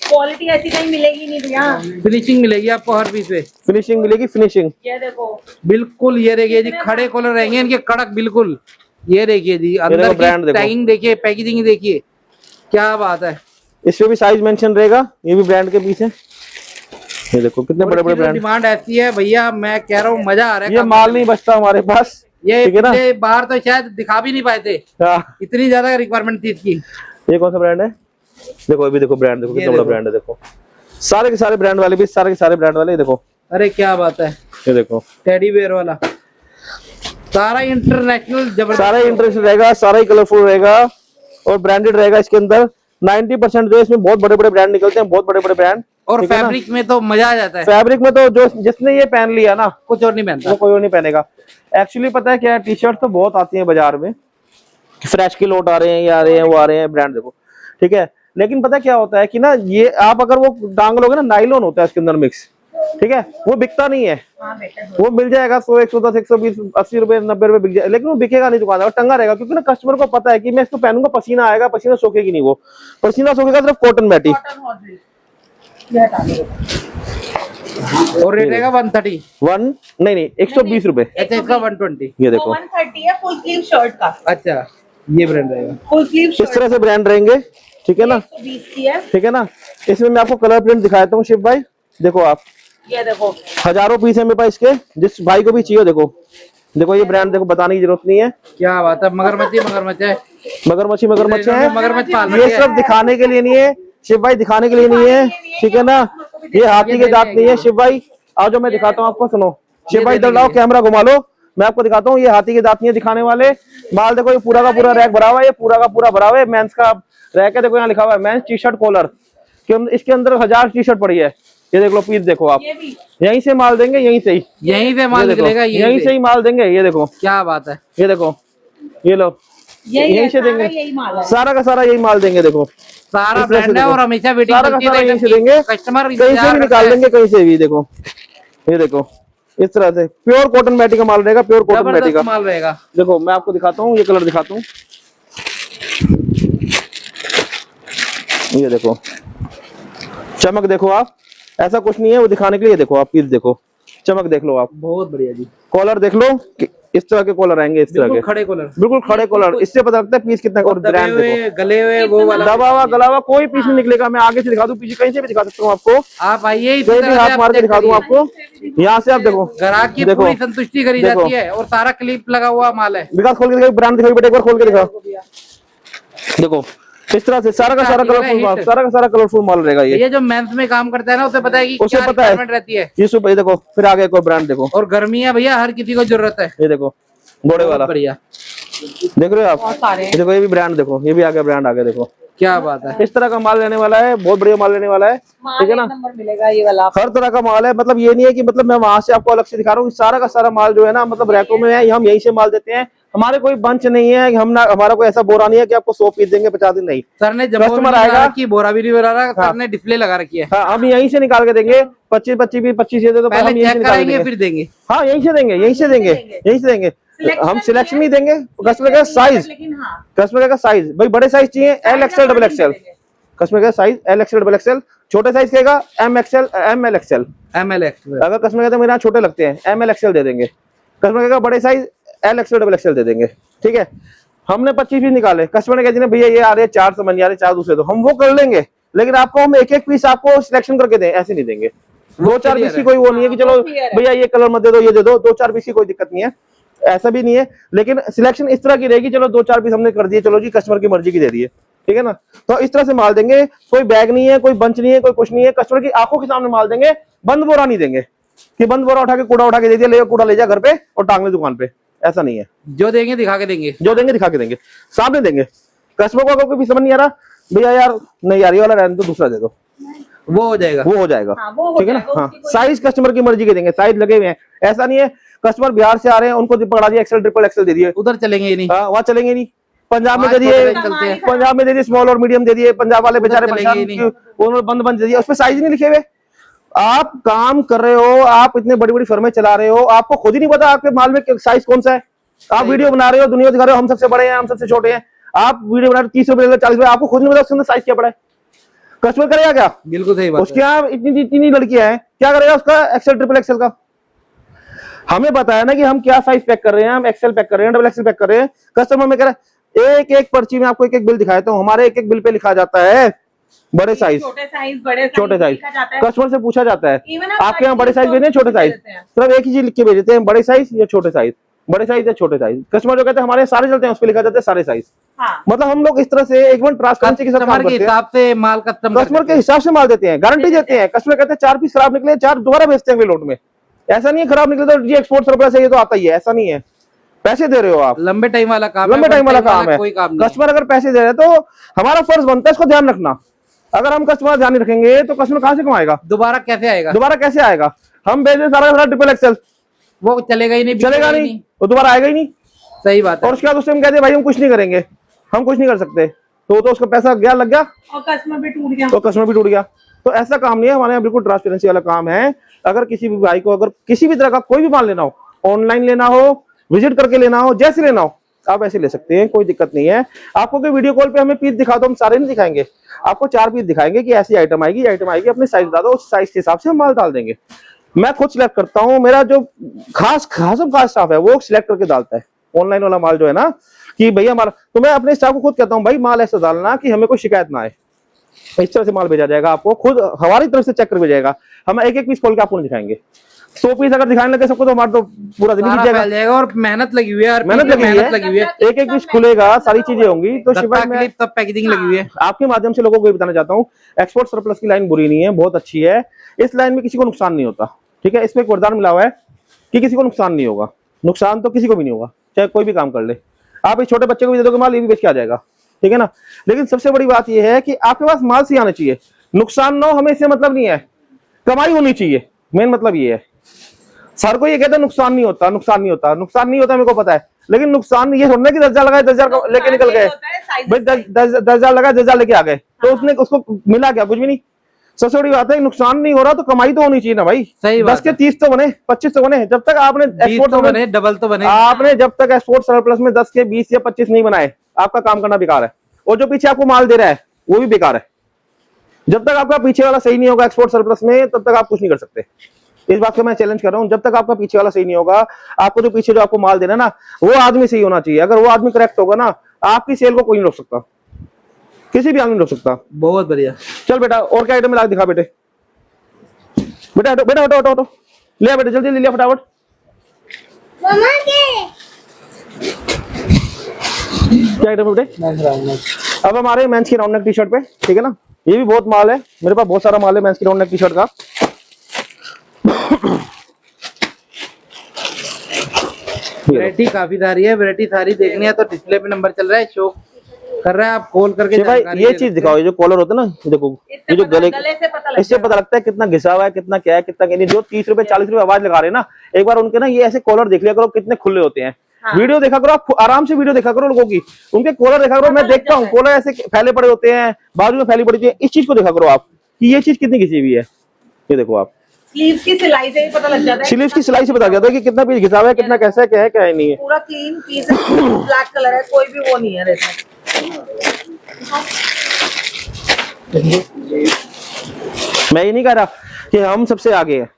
क्वालिटी ऐसी कहीं मिलेगी नहीं भैया। फिनिशिंग मिलेगी आपको हर पीस पे, फिनिशिंग मिलेगी, फिनिशिंग। ये देखो बिल्कुल। ये देखिए जी, खड़े कॉलर रहेंगे इनके कड़क, बिल्कुल। ये देखिए जी, अंदर brand की देखो। टैगिंग देखिए, पैकेजिंग देखिए, क्या बात है। इसमें भी साइज मेंशन रहेगा, ये भी ब्रांड के पीस है। ये देखो कितने बड़े बड़े ब्रांड। डिमांड ऐसी है भैया, मैं कह रहा हूँ मजा आ रहा है। ये काम माल करने नहीं में। बचता हमारे पास, ये ठीक है ना। पिछले बार तो शायद दिखा भी नहीं पाए थे, हाँ। इतनी ज्यादा रिक्वायरमेंट थी इसकी। ये कौन सा ब्रांड है? देखो अभी देखो ब्रांड देखो, कितना बड़ा ब्रांड है, देखो सारे के सारे ब्रांड वाले भी, सारे के सारे ब्रांड वाले, ये देखो। अरे क्या बात है, ये देखो टेडी बेयर वाला, सारा इंटरनेशनल जबरदस्त, सारा इंटरेस्ट रहेगा, सारा ही कलरफुल रहेगा और ब्रांडेड रहेगा इसके अंदर। 90% जो इसमें बहुत बड़े बड़े ब्रांड निकलते हैं, बहुत बड़े बड़े ब्रांड। और फैब्रिक में तो मजा आ जाता है, फैब्रिक में तो जो जिसने ये पहन लिया ना, कुछ और नहीं पहनता। वो कोई और नहीं पहनेगा। एक्चुअली पता है क्या, टी शर्ट तो बहुत आती है बाजार में, फ्रेश की लोट आ रहे हैं, ये आ रहे हैं, वो आ रहे हैं, ब्रांड देखो, ठीक है। लेकिन पता क्या होता है कि ना, ये आप अगर वो टांग लोगे ना, नाइलॉन होता है इसके अंदर मिक्स, ठीक है, वो बिकता नहीं है। हाँ बेटा, वो मिल जाएगा 100, 110, 120, 80 रुपए, 90 रुपए बिक जाए, लेकिन वो बिकेगा नहीं दुकान, टंगा रहेगा, क्योंकि ना कस्टमर को पता है कि मैं इसको पहनूंगा, पसीना आएगा, पसीना सोखेगी नहीं, वो पसीना सोखेगा सिर्फ कॉटन मैटी। कॉटन हॉजरी ये हटा दो। और रेट रहेगा 130। नहीं 120 रुपए। अच्छा, इसका 120। ये देखो 130 है फुल स्लीव शर्ट का। अच्छा, ये ब्रांड रहेगा। फुल स्लीव इस तरह से ब्रांड रहेंगे, ठीक है ना, 120 की है। ठीक है ना। इसमें मैं आपको कलर प्रिंट दिखाता हूँ शिव भाई, देखो आप, ये देखो हजारों पीस है मेरे पास इसके, जिस भाई को भी चाहिए देखो, देखो ये ब्रांड देखो, बताने की जरूरत नहीं है। क्या बात है, मगरमच्छ है। मगरमच्छ है, मगरमच्छ पाल ये सब दिखाने के लिए नहीं है शिव भाई, दिखाने के लिए नहीं है, ठीक है ना। ये हाथी के दांत नहीं है शिव भाई, आओ जो मैं दिखाता हूँ आपको, सुनो शिव भाई, इधर लाओ, कैमरा घुमा लो, मैं आपको दिखाता हूँ। ये हाथी के दांत नहीं है दिखाने वाले माल, देखो ये पूरा का पूरा रैक भरा हुआ है, ये पूरा का पूरा भरा हुआ है, मेंस का रैक है, देखो यहाँ लिखा हुआ है मेंस टी शर्ट कॉलर, इसके अंदर 1000 टी शर्ट पड़ी है। ये देख लो पीस, देखो आप, यहीं से माल देंगे, यहीं से माल निकलेगा, यहीं से ही माल देंगे। ये देखो क्या बात है, ये देखो, ये लो, यहीं से देंगे, सारा का सारा यही माल देंगे, देखो सारा ब्रांड है और हमेशा वेटिंग सारा का सारा यहीं से देंगे, कस्टमर कहीं से भी निकाल देंगे, कहीं से भी। देखो ये देखो, इस तरह से प्योर कॉटन मैटी का माल रहेगा, प्योर कॉटन मैटी का माल रहेगा। देखो मैं आपको दिखाता हूँ, ये कलर दिखाता हूँ, ये देखो चमक देखो आप, ऐसा कुछ नहीं है वो दिखाने के लिए, देखो आप पीस देखो, चमक देख लो आप, बहुत बढ़िया जी। कॉलर देख लो, इस तरह के कॉलर आएंगे, इस तरह के खड़े कॉलर, बिल्कुल खड़े कॉलर, इससे पता लगता है पीस कितना। और ब्रांड देखो, गले हुए वो वाला, दबा हुआ गला हुआ कोई पीस नहीं निकलेगा। मैं आगे से दिखा दूं, पीछे कहीं से भी दिखा सकता हूँ आपको, आप आइए, कहीं भी हाथ मार के दिखा दूं आपको, यहाँ से आप देखो, ग्राहक की देखो, पूरी संतुष्टि करी जाती है और सारा क्लिप लगा हुआ माल है। विकास खोल के दिखाओ, ब्रांड दिखाओ बेटा, एक बार खोल के दिखाओ, देखो इस तरह से सारा का सारा कलरफुल माल, सारा का सारा कलरफुल माल रहेगा। ये जो मेंस में काम करता है ना, उसे पता है कि उसे क्या पता है रिक्वायरमेंट रहती है। ये सुपर, देखो फिर आगे कोई ब्रांड देखो, और गर्मी है भैया, हर किसी को जरूरत है। ये देखो घोड़े वाला, बढ़िया, देख रहे हो आप, ये देखो ये भी ब्रांड देखो, ये भी आगे ब्रांड आगे देखो, क्या बात है। इस तरह का माल लेने वाला है, बहुत बढ़िया माल लेने वाला है, ठीक है ना। नंबर मिलेगा ये वाला, हर तरह का माल है, मतलब ये नहीं है कि मतलब मैं वहां से आपको अलग से दिखा रहा हूँ, सारा का सारा माल जो है ना, मतलब रैकों में है, हम यहीं से माल देते हैं। हमारे कोई बंच नहीं है, हम ना, हमारा कोई ऐसा बोरा नहीं है कि आपको 100 पीस देंगे 50 दिन, नहीं। सर ने कस्टमर आएगा की बोरा भी नहीं बना रहा, सर ने डिस्प्ले लगा रखी है। हाँ, हम यहीं से निकाल के देंगे, 25 दे दो, पहले चेक कराएंगे फिर देंगे। हाँ यहीं से देंगे, यहीं से देंगे, यहीं से देंगे। हम सिलेक्शन नहीं देंगे, कस्टमर का साइज, कस्टमर का साइज भाई, बड़े साइज चाहिए L XL double XL, customer का size L XL double XL, छोटे साइज कहेगा M XL ML XL। अगर कस्टमर कहते हैं मेरे यहाँ छोटे लगते हैं, ML XL दे देंगे। कस्टमर कहेगा बड़े size L XL double XL दे देंगे, ठीक है। हमने 25 पीस निकाले, कस्टमर ने कह दिया भैया ये आ रहे 4 समझ आ रहे 4 दूसरे, तो हम वो कर लेंगे, लेकिन आपको हम एक एक पीस आपको सिलेक्शन करके दें, ऐसे नहीं देंगे। 2-4 पीस की कोई वो नहीं है कि चलो भैया ये कलर मत दे दो, ये दे दो, 2-4 पीस की कोई दिक्कत नहीं है, ऐसा भी नहीं है। लेकिन सिलेक्शन इस तरह की रहेगी, चलो 2-4 पीस हमने कर दिए, चलो जी कस्टमर की मर्जी की दे दिए, ठीक है ना। तो इस तरह से माल देंगे, कोई बैग नहीं है, कोई बंच नहीं है, कोई कुछ नहीं है, कस्टमर की आंखों के सामने माल देंगे। बंद बोरा नहीं देंगे कि बंद बोरा उठा के कूड़ा उठा के दे दिया, ले कूड़ा ले जा घर पे और टांग ले दुकान पे, ऐसा नहीं है। जो देंगे दिखा के देंगे, जो देंगे दिखा के देंगे, सामने देंगे। कस्टमर को अगर कोई समझ नहीं आ रहा, भैया यार नहीं यार ये वाला रहने दो, दूसरा दे दो, वो हो जाएगा, वो हो जाएगा, ठीक है ना। हाँ, साइज कस्टमर की मर्जी के देंगे, साइज लगे हुए हैं, ऐसा नहीं है कस्टमर बिहार से आ रहे हैं उनको पकड़ा दिया XL ट्रिपल XL दे दिए, उधर चलेंगे नहीं, वहाँ चलेंगे नहीं। पंजाब में दे दिए, पंजाब में दे दिए स्मॉल और मीडियम दे दिए, पंजाब वाले बेचारे परेशान, उन्होंने बंद बंद दे दिया, उसमें साइज नहीं लिखे हुए। आप काम कर रहे हो, आप इतने बड़ी बड़ी फर्में चला रहे हो, आपको खुद ही नहीं पता आपके माल में साइज कौन सा है। आप वीडियो बना रहे हो, दुनिया दिखा रहे हो, हम सबसे बड़े हैं, हम सबसे छोटे हैं, आप वीडियो बना रहे हो 30 रुपए 40 रुपए, आपको खुद नहीं पता उसके अंदर साइज क्या पड़ा है। कस्टमर करेगा क्या? बिल्कुल सही बात, उसके यहाँ इतनी लड़कियां हैं, क्या करेगा उसका XL ट्रिपल XL का। हमें पता है ना कि हम क्या साइज पैक कर रहे हैं, हम XL पैक कर रहे हैं, डबल XL पैक कर रहे हैं। कस्टमर में कह रहा है एक एक पर्ची में आपको एक एक बिल दिखाया, तो हमारे एक एक बिल पे लिखा जाता है बड़े साइज, छोटे साइज। कस्टमर से पूछा जाता है आपके यहाँ बड़े साइज भेजे छोटे साइज, सिर्फ एक ही चीज लिख के भेजते हैं, बड़े साइज या छोटे साइज, बड़े साइज या छोटे साइज। कस्टमर जो कहते हैं हमारे सारे चलते हैं, उस पर लिखा जाता है सारे साइज। मतलब हम लोग इस तरह से एकदम ट्रांसपेरेंसी के साथ काम करते हैं, हिसाब से माल कस्टमर के हिसाब से माल देते हैं, गारंटी देते हैं। कस्टमर कहते हैं 4 पीस खराब निकले 4 दोबारा भेजते हैं अगले लोट में, ऐसा नहीं है खराब निकले तो जी एक्सपोर्ट सरप्लस है ये तो आता ही है, ऐसा नहीं है। पैसे दे रहे हो आप, लंबे टाइम वाला काम, लंबे टाइम वाला काम है। कोई काम कस्टमर अगर पैसे दे रहे हैं तो हमारा फर्ज बनता है इसको ध्यान रखना। अगर हम कस्टमर ध्यान नहीं रखेंगे तो कस्टमर कहां से कमाएगा, दोबारा कैसे आएगा, दोबारा कैसे आएगा। हम भेज दें सारा सारा ट्रिपल XL, वो चलेगा ही नहीं, चलेगा नहीं, वो दोबारा आएगा ही नहीं। सही बात है। और उसके बाद उससे हम कहते हैं भाई हम कुछ नहीं करेंगे, हम कुछ नहीं कर सकते, तो उसका पैसा गया लग गया और कस्टमर भी टूट गया, तो कस्टमर भी टूट गया। तो ऐसा काम नहीं है हमारे यहाँ, बिल्कुल ट्रांसपेरेंसी वाला काम है। अगर किसी भी भाई को अगर किसी भी तरह का कोई भी माल लेना हो, ऑनलाइन लेना हो, विजिट करके लेना हो, जैसे लेना हो आप ऐसे ले सकते हैं, कोई दिक्कत नहीं है। आपको कोई वीडियो कॉल पे हमें पीस दिखा दो, हम सारे नहीं दिखाएंगे, आपको 4 पीस दिखाएंगे कि ऐसी आइटम आएगी, अपने साइज बता दो, उस साइज के हिसाब से हम माल डाल देंगे। मैं खुद सिलेक्ट करता हूँ, मेरा जो खास स्टाफ है वो सिलेक्ट करके डालता है ऑनलाइन वाला माल जो है ना, कि भैया हमारा, तो मैं अपने स्टाफ को खुद कहता हूँ भाई माल ऐसा डालना कि हमें कोई शिकायत ना आए। इस तरह से माल भेजा जाएगा, आपको खुद हमारी तरफ से चेक कर भेजा जाएगा। हम एक एक पीस खोल के आपको नहीं दिखाएंगे। 100 पीस अगर दिखाने लगे सबको तो हमारा तो पूरा दिन बीत फैल जाएगा। और मेहनत लगी हुई है, मेहनत लगी हुई है, एक एक पीस खुलेगा, सारी चीजें होंगी। तो शिवाय में सब पैकेजिंग लगी हुई है। आपके माध्यम से लोगों को ये बताना चाहता हूँ, एक्सपोर्ट सरप्लस की लाइन बुरी नहीं है, बहुत अच्छी है। इस लाइन में किसी को नुकसान नहीं होता, ठीक है। इसमें एक वरदान मिला हुआ है कि किसी को नुकसान नहीं होगा। नुकसान तो किसी को भी नहीं होगा, चाहे कोई भी काम कर ले। आप एक छोटे बच्चे को भी दे दोगे माल, ये भी बेच के आ जाएगा, ठीक है ना। लेकिन सबसे बड़ी बात यह है कि आपके पास माल सही आना चाहिए, नुकसान ना हो, हमें इससे मतलब नहीं है, कमाई होनी चाहिए, मेन मतलब ये है। सर को ये कहते हैं नुकसान नहीं होता, नुकसान नहीं होता, नुकसान नहीं होता, मेरे को पता है। लेकिन नुकसान ये थोड़ा कि 10,000 लगाए, 10,000 लेके निकल गए भाई, 10,000 लगाए, 10,000 लेके आ गए, तो उसने उसको मिला क्या? कुछ भी नहीं। सबसे बड़ी बात है नुकसान नहीं हो रहा तो कमाई तो होनी चाहिए ना भाई। सही 10 के 30 तो बने, 25 तो बने। जब तक आपने एक्सपोर्ट तो बने, डबल तो बने। आपने जब तक एक्सपोर्ट सरप्लस में 10 के 20 या 25 नहीं बनाए, आपका काम करना बेकार है। और जो पीछे आपको माल दे रहा है वो भी बेकार है। जब तक आपका पीछे वाला सही नहीं होगा एक्सपोर्ट सरप्लस में, तब तक आप कुछ नहीं कर सकते। इस बात को मैं चैलेंज कर रहा हूं, जब तक आपका पीछे वाला सही नहीं होगा, आपको जो पीछे जो आपको माल देना ना, वो आदमी सही होना चाहिए। अगर वो आदमी करेक्ट होगा ना, आपकी सेल को कोई नहीं रोक सकता, किसी भी आदमी नहीं रोक सकता। बहुत बढ़िया। चल बेटा, और क्या आइटम मिला दिखा बेटे। बेटा बेटा हटो हटो हटो, ले बेटे, जल्दी ले लिया फटाफट। क्या आइटम बेटे? अब हमारे मेंस की राउंड नेक टी शर्ट पे, ठीक है ना। ये भी बहुत माल है मेरे पास, बहुत सारा माल है मेंस की राउंड नेक टी शर्ट का। वैरायटी काफी सारी है, वैरायटी सारी देखनी है तो डिस्प्ले पे नंबर चल रहा है, शो कर रहा है, आप खोल करके भाई ये चीज दिखाओ, ये जो कॉलर होता है ना, देखो ये जो गले इससे पता लगता है कितना घिसा हुआ है, कितना क्या है, कितना क्या नहीं। जो 30 रुपए 40 रुपए आवाज लगा रहे हैं ना, एक बार उनके ना ये ऐसे कॉलर देख लिया करो, कितने खुले होते हैं। हाँ। वीडियो देखा करो आप, आराम से वीडियो देखा करो लोगों की, उनके कॉलर देखा करो। मैं देखता हूँ कॉलर ऐसे फैले पड़े होते हैं, बाजू में फैली पड़ी होती है। इस चीज को देखा करो आप कि ये चीज कितनी घिसी हुई है। ये देखो आप, स्लीव्स की सिलाई से भी पता लग जाता है, स्लीव्स की सिलाई से पता जाता है कि कितना पीस घिसा हुआ है, कितना कैसा है, क्या है, क्या है नहीं है। पूरा क्लीन पीस है, ब्लैक कलर है, कोई भी वो नहीं है रहता। मैं ये नहीं कह रहा कि हम सबसे आगे हैं,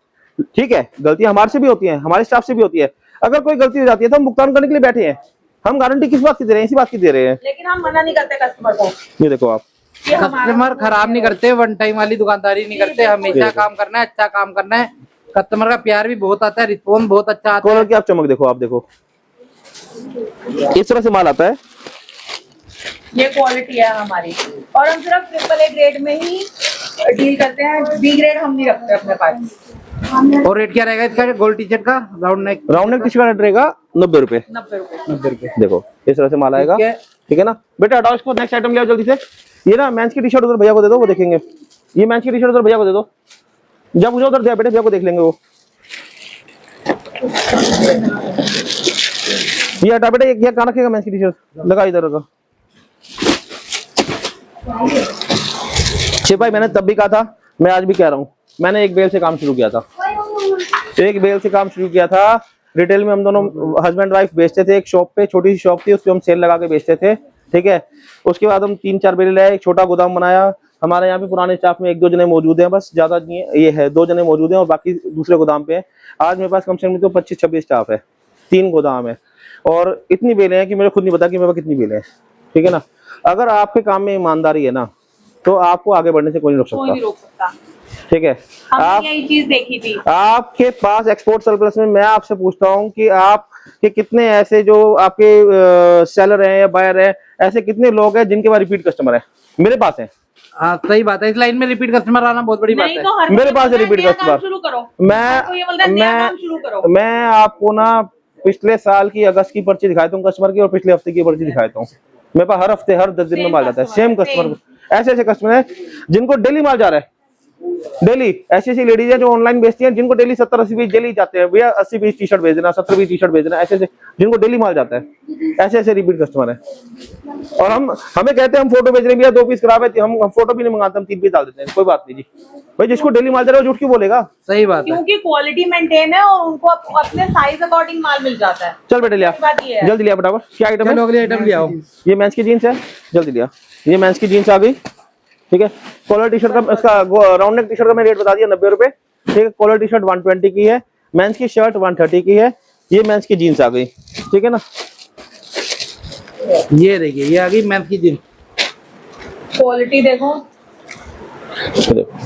ठीक है, गलतियां हमारे से भी होती हैं, हमारे स्टाफ से भी होती है। अगर कोई गलती हो जाती है तो हम भुगतान करने के लिए बैठे हैं। हम गारंटी किस बात की दे रहे हैं? इसी बात की दे रहे हैं। लेकिन हम मना नहीं करते कस्टमर को। ये देखो आप, कस्टमर खराब नहीं करते, वन टाइम वाली दुकानदारी नहीं करते, हमेशा काम करना है, अच्छा काम करना है। कस्टमर का प्यार भी बहुत आता है, रिस्पॉन्स बहुत अच्छा आता है। कॉलर की आप चमक देखो, आप देखो इस तरह से माल आता है। ये क्वालिटी है हमारी, और हम सिर्फ AAA ग्रेड में ही डील करते हैं, B ग्रेड हम नहीं रखते अपने पास। और रेट क्या रहेगा इसका गोल्ड टी शर्ट का? Round neck T shirt rate रहेगा 90 रुपए। 90 रुपए। देखो इस तरह से माल आएगा, ठीक है ना बेटा। हटाओ इसको, नेक्स्ट आइटम ले आओ जल्दी से। ये ना मेंस की टी शर्ट उधर भैया को दे दो, वो देखेंगे। ये मेंस की टी शर्ट उधर भैया को दे दो, जब मुझे उधर दिया बेटे, भैया को देख लेंगे वो। ये हटा बेटे, ये कहाँ रखेगा मेंस की टी शर्ट? लगा इधर का। भाई मैंने तब भी कहा था, मैं आज भी कह रहा हूँ, मैंने एक बेल से काम शुरू किया था, एक बेल से काम शुरू किया था। रिटेल में हम दोनों हस्बैंड वाइफ बेचते थे, एक शॉप पे, छोटी सी शॉप थी, उसको हम सेल लगा के बेचते थे, ठीक है। उसके बाद हम 3-4 बेल लाए, एक छोटा गोदाम बनाया। हमारे यहाँ पे पुराने स्टाफ में 1-2 जने मौजूद हैं, बस ज्यादा नहीं है, ये है 2 जने मौजूद हैं और बाकी दूसरे गोदाम पे हैं। आज मेरे पास कम से कम तो 25-26 स्टाफ है, 3 गोदाम है और इतनी बेलें हैं कि मुझे खुद नहीं पता कि मेरे पास कितनी बेलें हैं, ठीक है ना। अगर आपके काम में ईमानदारी है ना, तो आपको आगे बढ़ने से कोई नहीं रोक सकता, ठीक है। आप यही चीज देखी थी आपके पास एक्सपोर्ट सरप्लस में। मैं आपसे पूछता हूँ कि आप के कितने ऐसे जो आपके सेलर हैं या बायर हैं, ऐसे कितने लोग हैं जिनके पास रिपीट कस्टमर है? मेरे पास है। हाँ सही बात है, इस लाइन में रिपीट कस्टमर आना बहुत बड़ी बात है। तो मेरे पास है रिपीट कस्टमर। शुरू करो। मैं आपको ना पिछले साल की अगस्त की पर्ची दिखाता हूँ कस्टमर की, और पिछले हफ्ते की पर्ची दिखाता हूँ। मेरे पास हर हफ्ते हर 10 दिन में माल जाता है, सेम कस्टमर। ऐसे ऐसे कस्टमर है जिनको डेली माल जा रहा है, डेली ऐसी ऐसी लेडीज है जो ऑनलाइन बेचती हैं, जिनको डेली 70-80 पीस डेली जाते हैं, भैया 80 पीस टी शर्ट भेज देना, 70 पीस टी शर्ट भेज देना, ऐसे ऐसे जिनको डेली माल जाता है, ऐसे ऐसे रिपीट कस्टमर है। और हमें कहते हैं हम फोटो भेज रहे हैं भैया 2 पीस खराब है, हम फोटो भी नहीं मंगाते, हम 3 पीस डाल देते हैं, कोई बात नहीं जी भाई, जिसको डेली माल जा रहा है वो झूठ क्यों बोलेगा। सही बात है, क्योंकि क्वालिटी मेंटेन है और उनको अपने साइज अकॉर्डिंग माल मिल जाता है। चल बेटे लिया, बात ये है। जल्दी लिया फटाफट। क्या आइटम चलो है? अगली आइटम ले आओ। ये मेंस की जीन्स है, जल्दी लिया। ये मेंस की जीन्स आ गई, ठीक है। कॉलर टी शर्ट का, इसका राउंड नेक टी शर्ट का मैं रेट बता दिया 90 रुपए, ठीक है। कॉलर टी शर्ट 120 की है, मेंस की शर्ट 130 की है। ये मेंस की जीन्स आ गई, ठीक है ना। ये देखिए ये आ गई मेंस की जींस, क्वालिटी देखो, देखो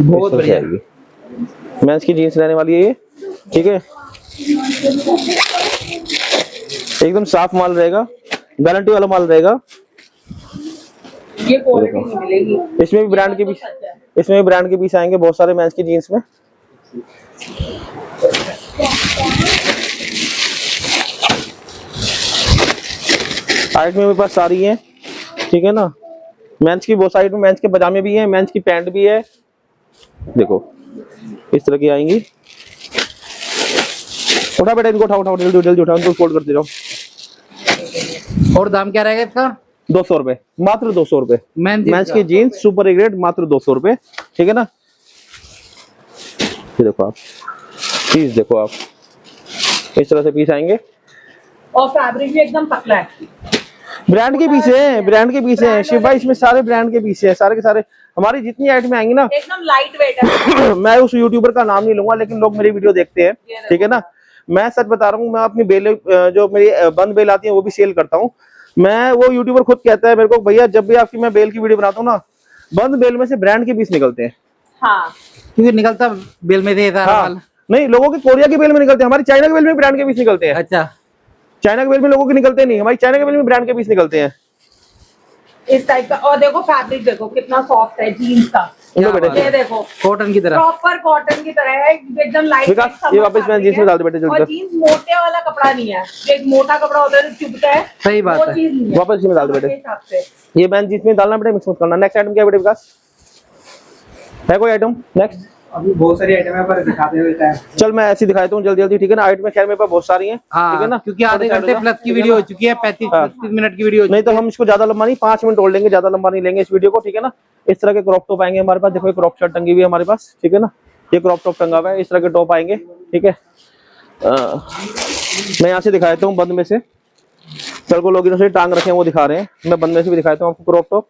बहुत बढ़िया। मेंस की जीन्स रहने वाली है ये, ठीक है। एकदम साफ माल रहेगा, गारंटी वाला माल रहेगा। ये क्वालिटी नहीं मिलेगी। इसमें भी ब्रांड के पीस, इसमें भी ब्रांड के पीस आएंगे बहुत सारे मेंस की जीन्स में। साइड में मेरे पास सारी है, ठीक है ना। मेंस की बहुत साइड में मेंस के पजामे भी हैं, मेंस की पैंट भी है, देखो इस तरह की आएंगी। उठा बेटा इनको, उठाओ उठाओ जल्दी जल्दी उठाओ, इनको फोल्ड करते जाओ। और दाम क्या रहेगा इसका? 200 रुपए, मात्र 200 रुपए। मेंस मेंस की जीन्स सुपर ग्रेड मात्र 200 रुपए, ठीक है ना। ये देखो आप पीस, देखो आप इस तरह से पीस आएंगे, और फैब्रिक भी एकदम पतला है। ब्रांड के पीस है, ब्रांड के पीस है शिव भाई, इसमें सारे ब्रांड के पीस है, सारे के सारे। हमारी जितनी आइटम आएंगी ना, एकदम लाइट वेट है। मैं उस यूट्यूबर का नाम नहीं लूंगा, लेकिन लोग मेरी वीडियो देखते हैं, ठीक है ना। मैं सच बता रहा हूँ, मैं अपनी बेल जो मेरी बंद बेल आती है वो भी सेल करता हूँ मैं। वो यूट्यूबर खुद कहता है मेरे को, भैया जब भी आपकी मैं बेल की वीडियो बनाता हूँ ना, बंद बेल में से ब्रांड के पीस निकलते हैं। हाँ, क्योंकि निकलता बेल में से सारा हाँ, माल। नहीं लोगों के कोरिया की बेल में निकलते हैं, हमारी चाइना की बेल में ब्रांड के पीस निकलते हैं। अच्छा, चाइना के बेल में लोगों के निकलते नहीं, हमारी चाइना के बेल में ब्रांड के पीस निकलते हैं। इस टाइप का। और देखो फैब्रिक देखो कितना सॉफ्ट है जीन्स का। लो बेटे, ये देखो कॉटन की तरह। प्रॉपर कॉटन की तरह है, एकदम लाइट। विकास, ये वापस मैं जीन्स में डाल दे बेटे, जल्दी और कर। जीन्स मोटे वाला कपड़ा नहीं है, जो एक मोटा कपड़ा होता है जो चुभता है, सही बात वो है। चीज नहीं है। वापस इसमें डाल दे बेटे। के हिसाब से। ये मैंने जीन्स में डालना बेटे, मिक्स मत करना। नेक्स्ट आइटम क्या है बेटे विकास, है कोई आइटम नेक्स्ट? अभी बहुत सारी आइटम है पर दिखाते हुए टाइम। चल मैं ऐसी दिखाता हूँ जल्दी जल्दी, ठीक है ना। आइटम खैर मेरे पास बहुत सारी हैं, ठीक है ना, क्योंकि आधे थोड़ी घंटे साइड प्लस की वीडियो हो चुकी है, 35 मिनट की वीडियो हो नहीं तो हम इसको ज्यादा लंबा नहीं, 5 मिनट और लेंगे, ज्यादा लंबा नहीं लेंगे इस वीडियो को, ठीक है ना। इस तरह के क्रॉप टॉप आएंगे हमारे पास, देखो एक क्रॉप शर्ट टंगी हुई है हमारे पास, ठीक है ना। ये क्रॉप टॉप टंगा हुआ है, इस तरह के टॉप आएंगे, ठीक है। मैं यहाँ से दिखाता हूँ बंद में से, चल को लोग इन्होंने टांग रखे हैं वो दिखा रहे हैं, मैं बंद में से भी दिखाता हूँ आपको क्रॉप टॉप।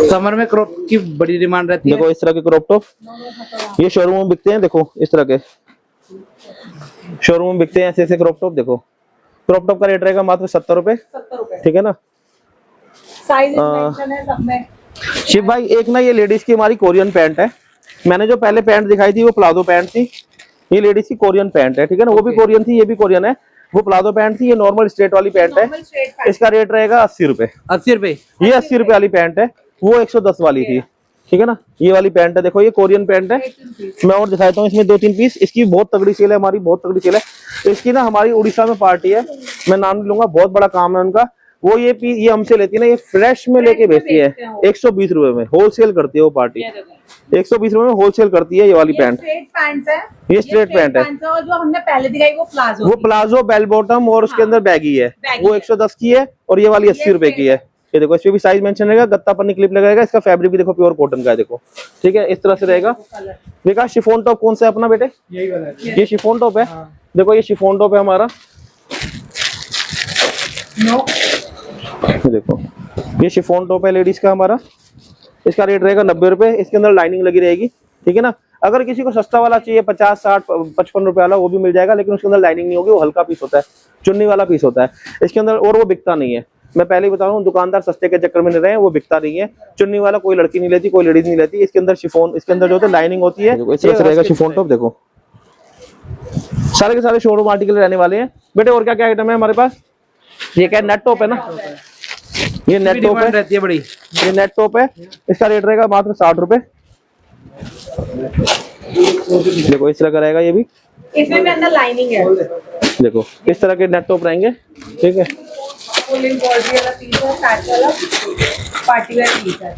समर में क्रॉप की बड़ी डिमांड रहती है। देखो इस तरह के क्रॉप टॉप, ये शोरूम में बिकते हैं, देखो इस तरह के शोरूम में बिकते हैं ऐसे ऐसे क्रॉप टॉप। देखो क्रॉप टॉप का रेट रहेगा मात्र 70 रुपए, 70 रुपए। ठीक है ना। साइज मेंशन है सब में। शिव भाई एक ना ये लेडीज की हमारी कोरियन पैंट है, मैंने जो पहले पैंट दिखाई थी वो प्लाजो पैंट थी, ये लेडीज की कोरियन पैंट है, ठीक है ना। वो भी कोरियन थी, ये भी कोरियन है। वो प्लाजो पैंट थी, ये नॉर्मल स्ट्रेट वाली पैंट है। Normal straight pant. इसका रेट रहेगा 80 रुपए। 80 रुपए। ये 80 रुपए वाली पैंट है, वो 110 वाली थी, ठीक है ना। ये वाली पैंट है, देखो ये कोरियन पैंट है। मैं और दिखाता हूँ, इसमें 2-3 पीस, इसकी बहुत तगड़ी सेल है, हमारी बहुत तगड़ी सेल है। इसकी ना हमारी उड़ीसा में पार्टी है, मैं नाम नहीं लूंगा, बहुत बड़ा काम है उनका। वो ये पीस ये हमसे लेती है ना, ये फ्रेश में लेके बेचती है 120 रुपए में, होलसेल करती है वो पार्टी। 120 रुपए में होलसेल करती है ये वाली पैंट। स्ट्रेट पैंट है, ये स्ट्रेट पैंट है। और जो हमने पहले दिखाई वो प्लाजो। वो प्लाजो बेल बॉटम और उसके अंदर बैगी है, वो 110 की है और ये वाली 80 रुपए की है। ये देखो इसमें भी साइज मेंशन रहेगा, गत्ता पन्नी क्लिप लगाएगा, इसका फैब्रिक भी देखो प्योर कॉटन का है, देखो ठीक है। इस तरह से रहेगा। विकास शिफॉन टॉप कौन सा है अपना बेटे? यही वाला है। ये शिफॉन टॉप है, देखो ये शिफॉन टॉप है हमारा। ये देखो ये शिफॉन टॉप है लेडीज का हमारा, इसका रेट रहेगा 90 रुपए। इसके अंदर लाइनिंग लगी रहेगी, ठीक है ना। अगर किसी को सस्ता वाला चाहिए 50, 60, 55 रुपए वाला, वो भी मिल जाएगा, लेकिन उसके अंदर लाइनिंग नहीं होगी, वो हल्का पीस होता है, चुन्नी वाला पीस होता है इसके अंदर, और वो बिकता नहीं है। मैं पहले ही बता रहा हूँ, दुकानदार सस्ते के चक्कर में नहीं रहे, वो बिकता नहीं है। चुन्नी वाला कोई लड़की नहीं लेती, कोई लेडीज नहीं लेती। इसके अंदर शिफॉन, इसके अंदर जो होता है लाइनिंग होती है, इस तरह से रहेगा शिफॉन टॉप। देखो सारे के सारे शोरूम आर्टिकल रहने वाले हैं बेटे। और क्या क्या आइटम है हमारे पास? ये क्या नेट टॉप है ना, ये नेट टॉप है, रहती है बड़ी। ये नेट टॉप है, इसका रेट रहेगा मात्र 60 रुपए। देखो इस तरह का रहेगा ये भी, इसमें भी अंदर लाइनिंग है। देखो इस तरह के नेट टॉप रहेंगे, ठीक है। फुल एम्ब्रॉयडरी वाला पीस है, पैच वाला पार्टी वेयर पीस है।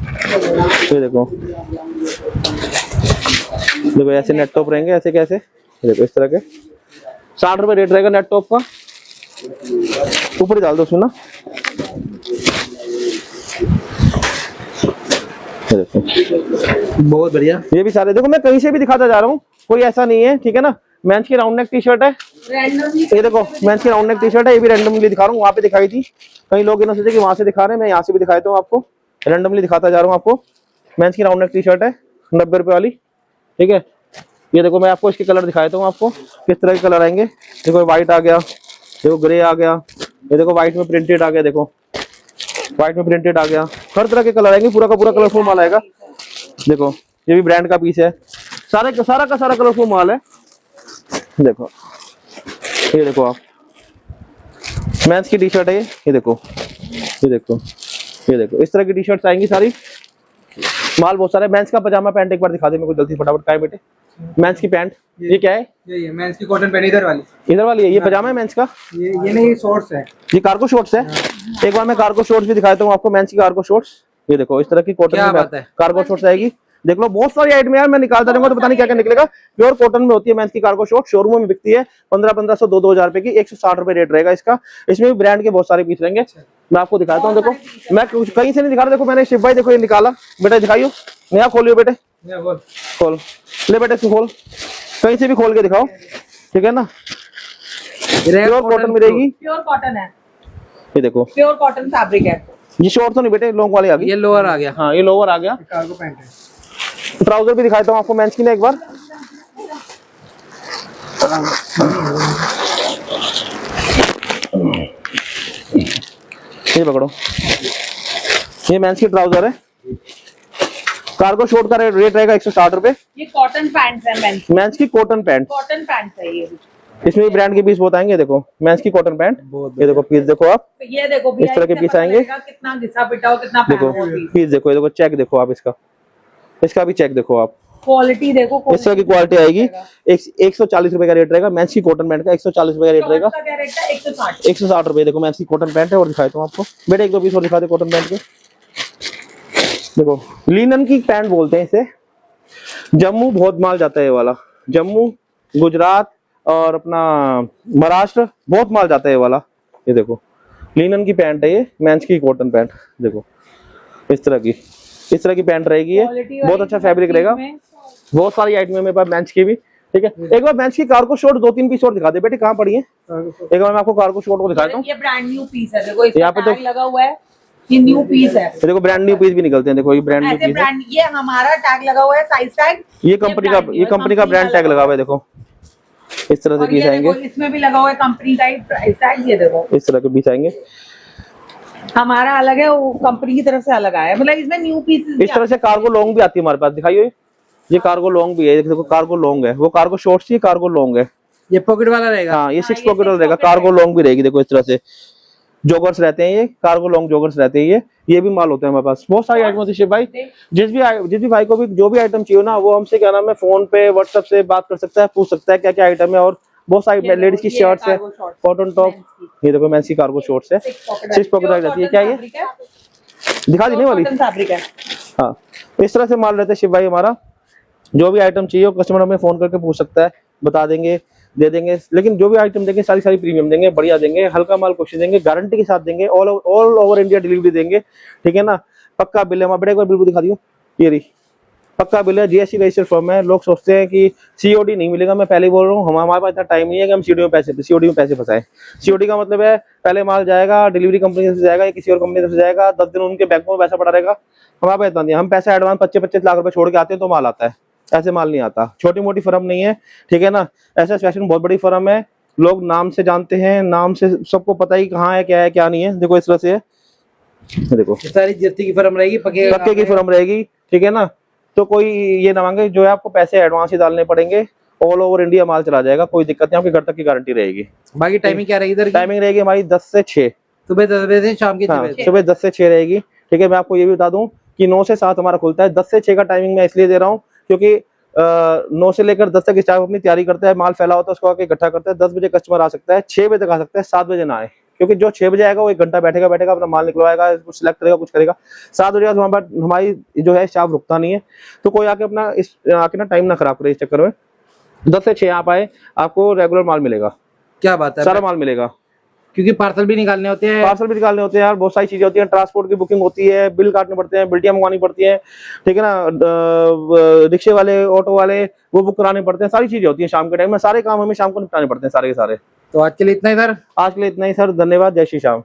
ये देखो, देखो ऐसे नेट टॉप रहेंगे, ऐसे कैसे, देखो इस तरह के 60 रुपए रेट रहेगा नेट टॉप का। ऊपर ही डाल दो उसमें ना, ये देखो बहुत बढ़िया। ये भी सारे देखो, मैं कहीं से भी दिखाता जा रहा हूँ, कोई ऐसा नहीं है, ठीक है ना। मेंस की राउंड नेक टी शर्ट है, रैंडमली ये देखो मेंस की राउंड नेक टी शर्ट है, ये भी रैंडमली दिखा रहा हूँ। वहाँ पे दिखाई थी, कई लोग इन्होंने सोचे कि वहां से दिखा रहे हैं, मैं यहाँ से भी दिखा देता हूँ आपको, रैंडमली दिखाता जा रहा हूँ आपको। मेंस की राउंड नेक टी शर्ट है 90 रुपए वाली, ठीक है। ये देखो मैं आपको इसके कलर दिखा देता हूँ आपको, किस तरह के कलर आएंगे। देखो व्हाइट आ गया, देखो ग्रे आ गया, ये देखो व्हाइट में प्रिंटेड आ गया, देखो व्हाइट में प्रिंटेड आ गया, हर तरह के कलर आएंगे, पूरा का पूरा कलरफुल माल आएगा। देखो ये भी ब्रांड का पीस है, सारा का सारा कलरफुल माल है। देखो ये देखो आप, मेंस की टी शर्ट है ये देखो, ये देखो, ये देखो इस तरह की टी शर्ट्स आएंगी सारी, माल बहुत सारा है। मेंस का पजामा पैंट एक बार दिखा दे मेरे को जल्दी फटाफट, क्या है बेटे मेंस की पैंट, ये क्या है? ये मेंस की कॉटन पैंट इधर वाली, इधर वाली है, ये पजामा है मेंस का, ये नहीं, ये शॉर्ट्स है। ये कार्गो शॉर्ट्स है। एक बार मैं कार्गो शॉर्ट्स भी दिखाता हूँ आपको, मेंस की कार्गो शॉर्ट्स। ये देखो इस तरह की कॉटन क्या में बात है? कार्गो शॉर्ट्स आएगी। देख लो बहुत सारी आइटम यार, मैं निकालता रहूंगा तो पता नहीं क्या क्या निकलेगा। प्योर कॉटन में होती है मेंस की कार्गो शॉर्ट, शोरूम में बिकती है 1500 2-2000 रुपए की, 160 रुपए रेट रहेगा इसका। इसमें भी ब्रांड के बहुत सारे पीस रहेंगे, मैं आपको दिखाता हूँ। देखो मैं कहीं से नहीं दिखा रहा, देखो मैंने शिव भाई देखो ये निकाला, बेटा दिखाइयो, नया खोलियो बेटे, खोल ले बेटे, इसको खोल, कहीं से भी खोल के दिखाओ, ठीक है ना। प्योर कॉटन में रहेगी, प्योर कॉटन है, ये देखो प्योर कॉटन फैब्रिक है। ये शॉर्ट तो नहीं बेटे, लॉन्ग वाली आ गई, ये लोअर आ गया। हाँ ये लोअर आ गया। कार्गो पैंट है। ट्राउजर भी दिखाता हूँ आपको मेंस की ना एक बार, ये पकड़ो, ये मेंस की ट्राउजर है, कार्गो शॉर्ट का रेट रहेगा 160 रुपए। ये कॉटन पैंट्स है, मेंस की कॉटन पैंट, कॉटन पैंट्स है ये। इसमें भी ब्रांड के पीस बहुत आएंगे। देखो मेंस की कॉटन पैंट, ये देखो पीस देखो आप, ये देखो इस तरह के पीस आएंगे। कितना घिसा पिटा हो, कितना देखो पैना हो पीस। पीस देखो, ये देखो चेक देखो आप इसका, इसका भी चेक देखो आप, क्वालिटी देखो, इस तरह की क्वालिटी आएगी। 140 रुपए का रेट रहेगा मेंस की कॉटन पैंट का, 140 रुपए का रेट रहेगा, क्या रेट है? 160। 160 रुपए। देखो मेंस की कॉटन पैंट है, और दिखाता हूँ आपको बेटे, एक दो पीस और दिखा दे कॉटन पैंट के। देखो लिनन की पैंट बोलते हैं इसे, जम्मू बहुत माल जाता है ये वाला, जम्मू गुजरात और अपना महाराष्ट्र बहुत माल जाता है ये वाला। ये देखो लिनन की पैंट है ये, मेंस की कॉटन पैंट, देखो इस तरह की पैंट रहेगी ये, बहुत अच्छा फैब्रिक रहेगा। बहुत सारी आइटम है मेरे पास मेंस की भी, ठीक है। एक बार मेंस की कार्गो शॉर्ट 2-3 पीस और दिखा दे बेटे, कहाँ पड़ी है? एक बार मैं आपको कार्गो शॉर्ट को दिखाता हूँ। ये ब्रांड न्यू पीस है, देखो इसमें यहाँ पे तो- टैग लगा हुआ है, ये न्यू पीस है। देखो ब्रांड न्यू पीस भी निकलते हैं, देखो ये ब्रांड न्यू ऐसे पीस है, ब्रांड, ये हमारा टैग लगा हुआ है, साइज टैग। ये कंपनी का ब्रांड टैग लगा हुआ है। देखो इस तरह से और पीस ये आएंगे, देखो इसमें भी लगा हुआ है कंपनी का प्राइस टैग, ये देखो इस तरह के पीस आएंगे। हमारा अलग है, वो कंपनी की तरफ से अलग आया है, मतलब इसमें न्यू पीसेस। इस तरह से कार्गो लॉन्ग भी आती है हमारे पास, दिखाइए ये कार्गो लॉन्ग भी है, देखो कार्गो लॉन्ग है, वो कार्गो शॉर्ट सी कार्गो लॉन्ग है। ये पॉकेट वाला रहेगा। हाँ ये 6 ये पॉकेट 6 रहेगा, pocket कार्गो लॉन्ग भी रहेगी। देखो इस तरह से जॉगर्स रहते हैं, ये कार्गो लॉन्ग जॉगर्स रहते हैं, ये भी माल होते हैं हमारे पास। बहुत सारी आइटम होती है भाई, जिस भी भाई को भी जो भी आइटम चाहिए ना, वो हमसे क्या नाम है फोन पे व्हाट्सएप से बात कर सकता है, पूछ सकता है क्या क्या आइटम है। और बहुत सारी लेडीज की शर्ट्स है, कॉटन टॉप, ये देखो मेंस की कार्गो शॉर्ट्स है, 6 पॉकेट आ जाती है। क्या ये दिखा दी नहीं वाली? फैब्रिक है। हाँ इस तरह से माल रहता है शिव भाई हमारा। जो भी आइटम चाहिए कस्टमर हमें फोन करके पूछ सकता है, बता देंगे, दे देंगे। लेकिन जो भी आइटम देंगे सारी प्रीमियम देंगे, बढ़िया देंगे, हल्का माल कोशिश देंगे, गारंटी के साथ देंगे, ऑल ओवर इंडिया डिलीवरी देंगे, ठीक है ना। पक्का बिल है हमारा बेटा, एक बार बिल दिखा दियो, ये रही पक्का बिल है, जीएसटी रजिस्टर्ड फॉर्म है। लोग सोचते हैं कि सीओडी नहीं मिलेगा, मैं पहले ही बोल रहा हूँ, हमारे पास इतना टाइम नहीं है कि हम सीओडी में पैसे फंसाएं। सीओडी का मतलब है पहले माल जाएगा, डिलीवरी कंपनी से जाएगा या किसी और कंपनी से जाएगा, 10 दिन उनके बैंकों में पैसा पड़ा रहेगा, हमारे पास इतना नहीं। हम पैसा एडवांस 25-25 लाख रुपए छोड़ के आते हैं तो माल आता है, ऐसे माल नहीं आता। छोटी मोटी फर्म नहीं है, ठीक है ना। ऐसा फैशन बहुत बड़ी फर्म है, लोग नाम से जानते हैं, नाम से सबको पता ही कहाँ है क्या नहीं है। देखो इस तरह से है, देखो सारी जर्सी की फर्म रहेगी, पक्के की फर्म रहेगी, ठीक है ना। तो कोई ये ना मांगे, जो है आपको पैसे एडवांस ही डालने पड़ेंगे, ऑल ओवर इंडिया माल चला जाएगा, कोई दिक्कत नहीं, आपके घर तक की गारंटी रहेगी। बाकी टाइमिंग क्या रहेगी इधर? टाइमिंग रहेगी हमारी 10 से 6, सुबह 10 बजे से शाम के 6 हाँ, बजे। सुबह 10 से 6 रहेगी, ठीक है। मैं आपको ये भी बता दूं कि 9 से 7 हमारा खुलता है, 10 से 6 का टाइमिंग मैं इसलिए दे रहा हूँ क्योंकि 9 से लेकर 10 तक स्टाफ अपनी तैयारी करता है, माल फैला होता है उसको आके इकट्ठा करता है। 10 बजे कस्टमर आ सकता है, 6 बजे तक आ सकता है, 7 बजे ना आए, क्योंकि जो 6 बजे आएगा वो 1 घंटा बैठेगा अपना माल निकलवाएगा, कुछ सिलेक्ट करेगा, कुछ करेगा। 7 बजे हमारी जो है स्टाफ रुकता नहीं है, तो कोई आके अपना आके ना टाइम ना खराब करे इस चक्कर में। 10 से 6 आप आए, आपको रेगुलर माल मिलेगा, क्या बात है, सारा माल मिलेगा, क्योंकि पार्सल भी निकालने होते हैं। पार्सल भी निकालने होते हैं यार, बहुत सारी चीजें होती हैं, ट्रांसपोर्ट की बुकिंग होती है, बिल काटने पड़ते हैं, बिल्टियां मंगवानी पड़ती हैं, ठीक है ना, रिक्शे वाले, ऑटो वाले वो बुक कराने पड़ते हैं, सारी चीजें होती हैं शाम के टाइम में, सारे काम हमें शाम को निपटाने पड़ते हैं सारे के सारे। तो आज के लिए इतना ही सर। आज के लिए इतना ही सर, धन्यवाद, जय श्री श्याम।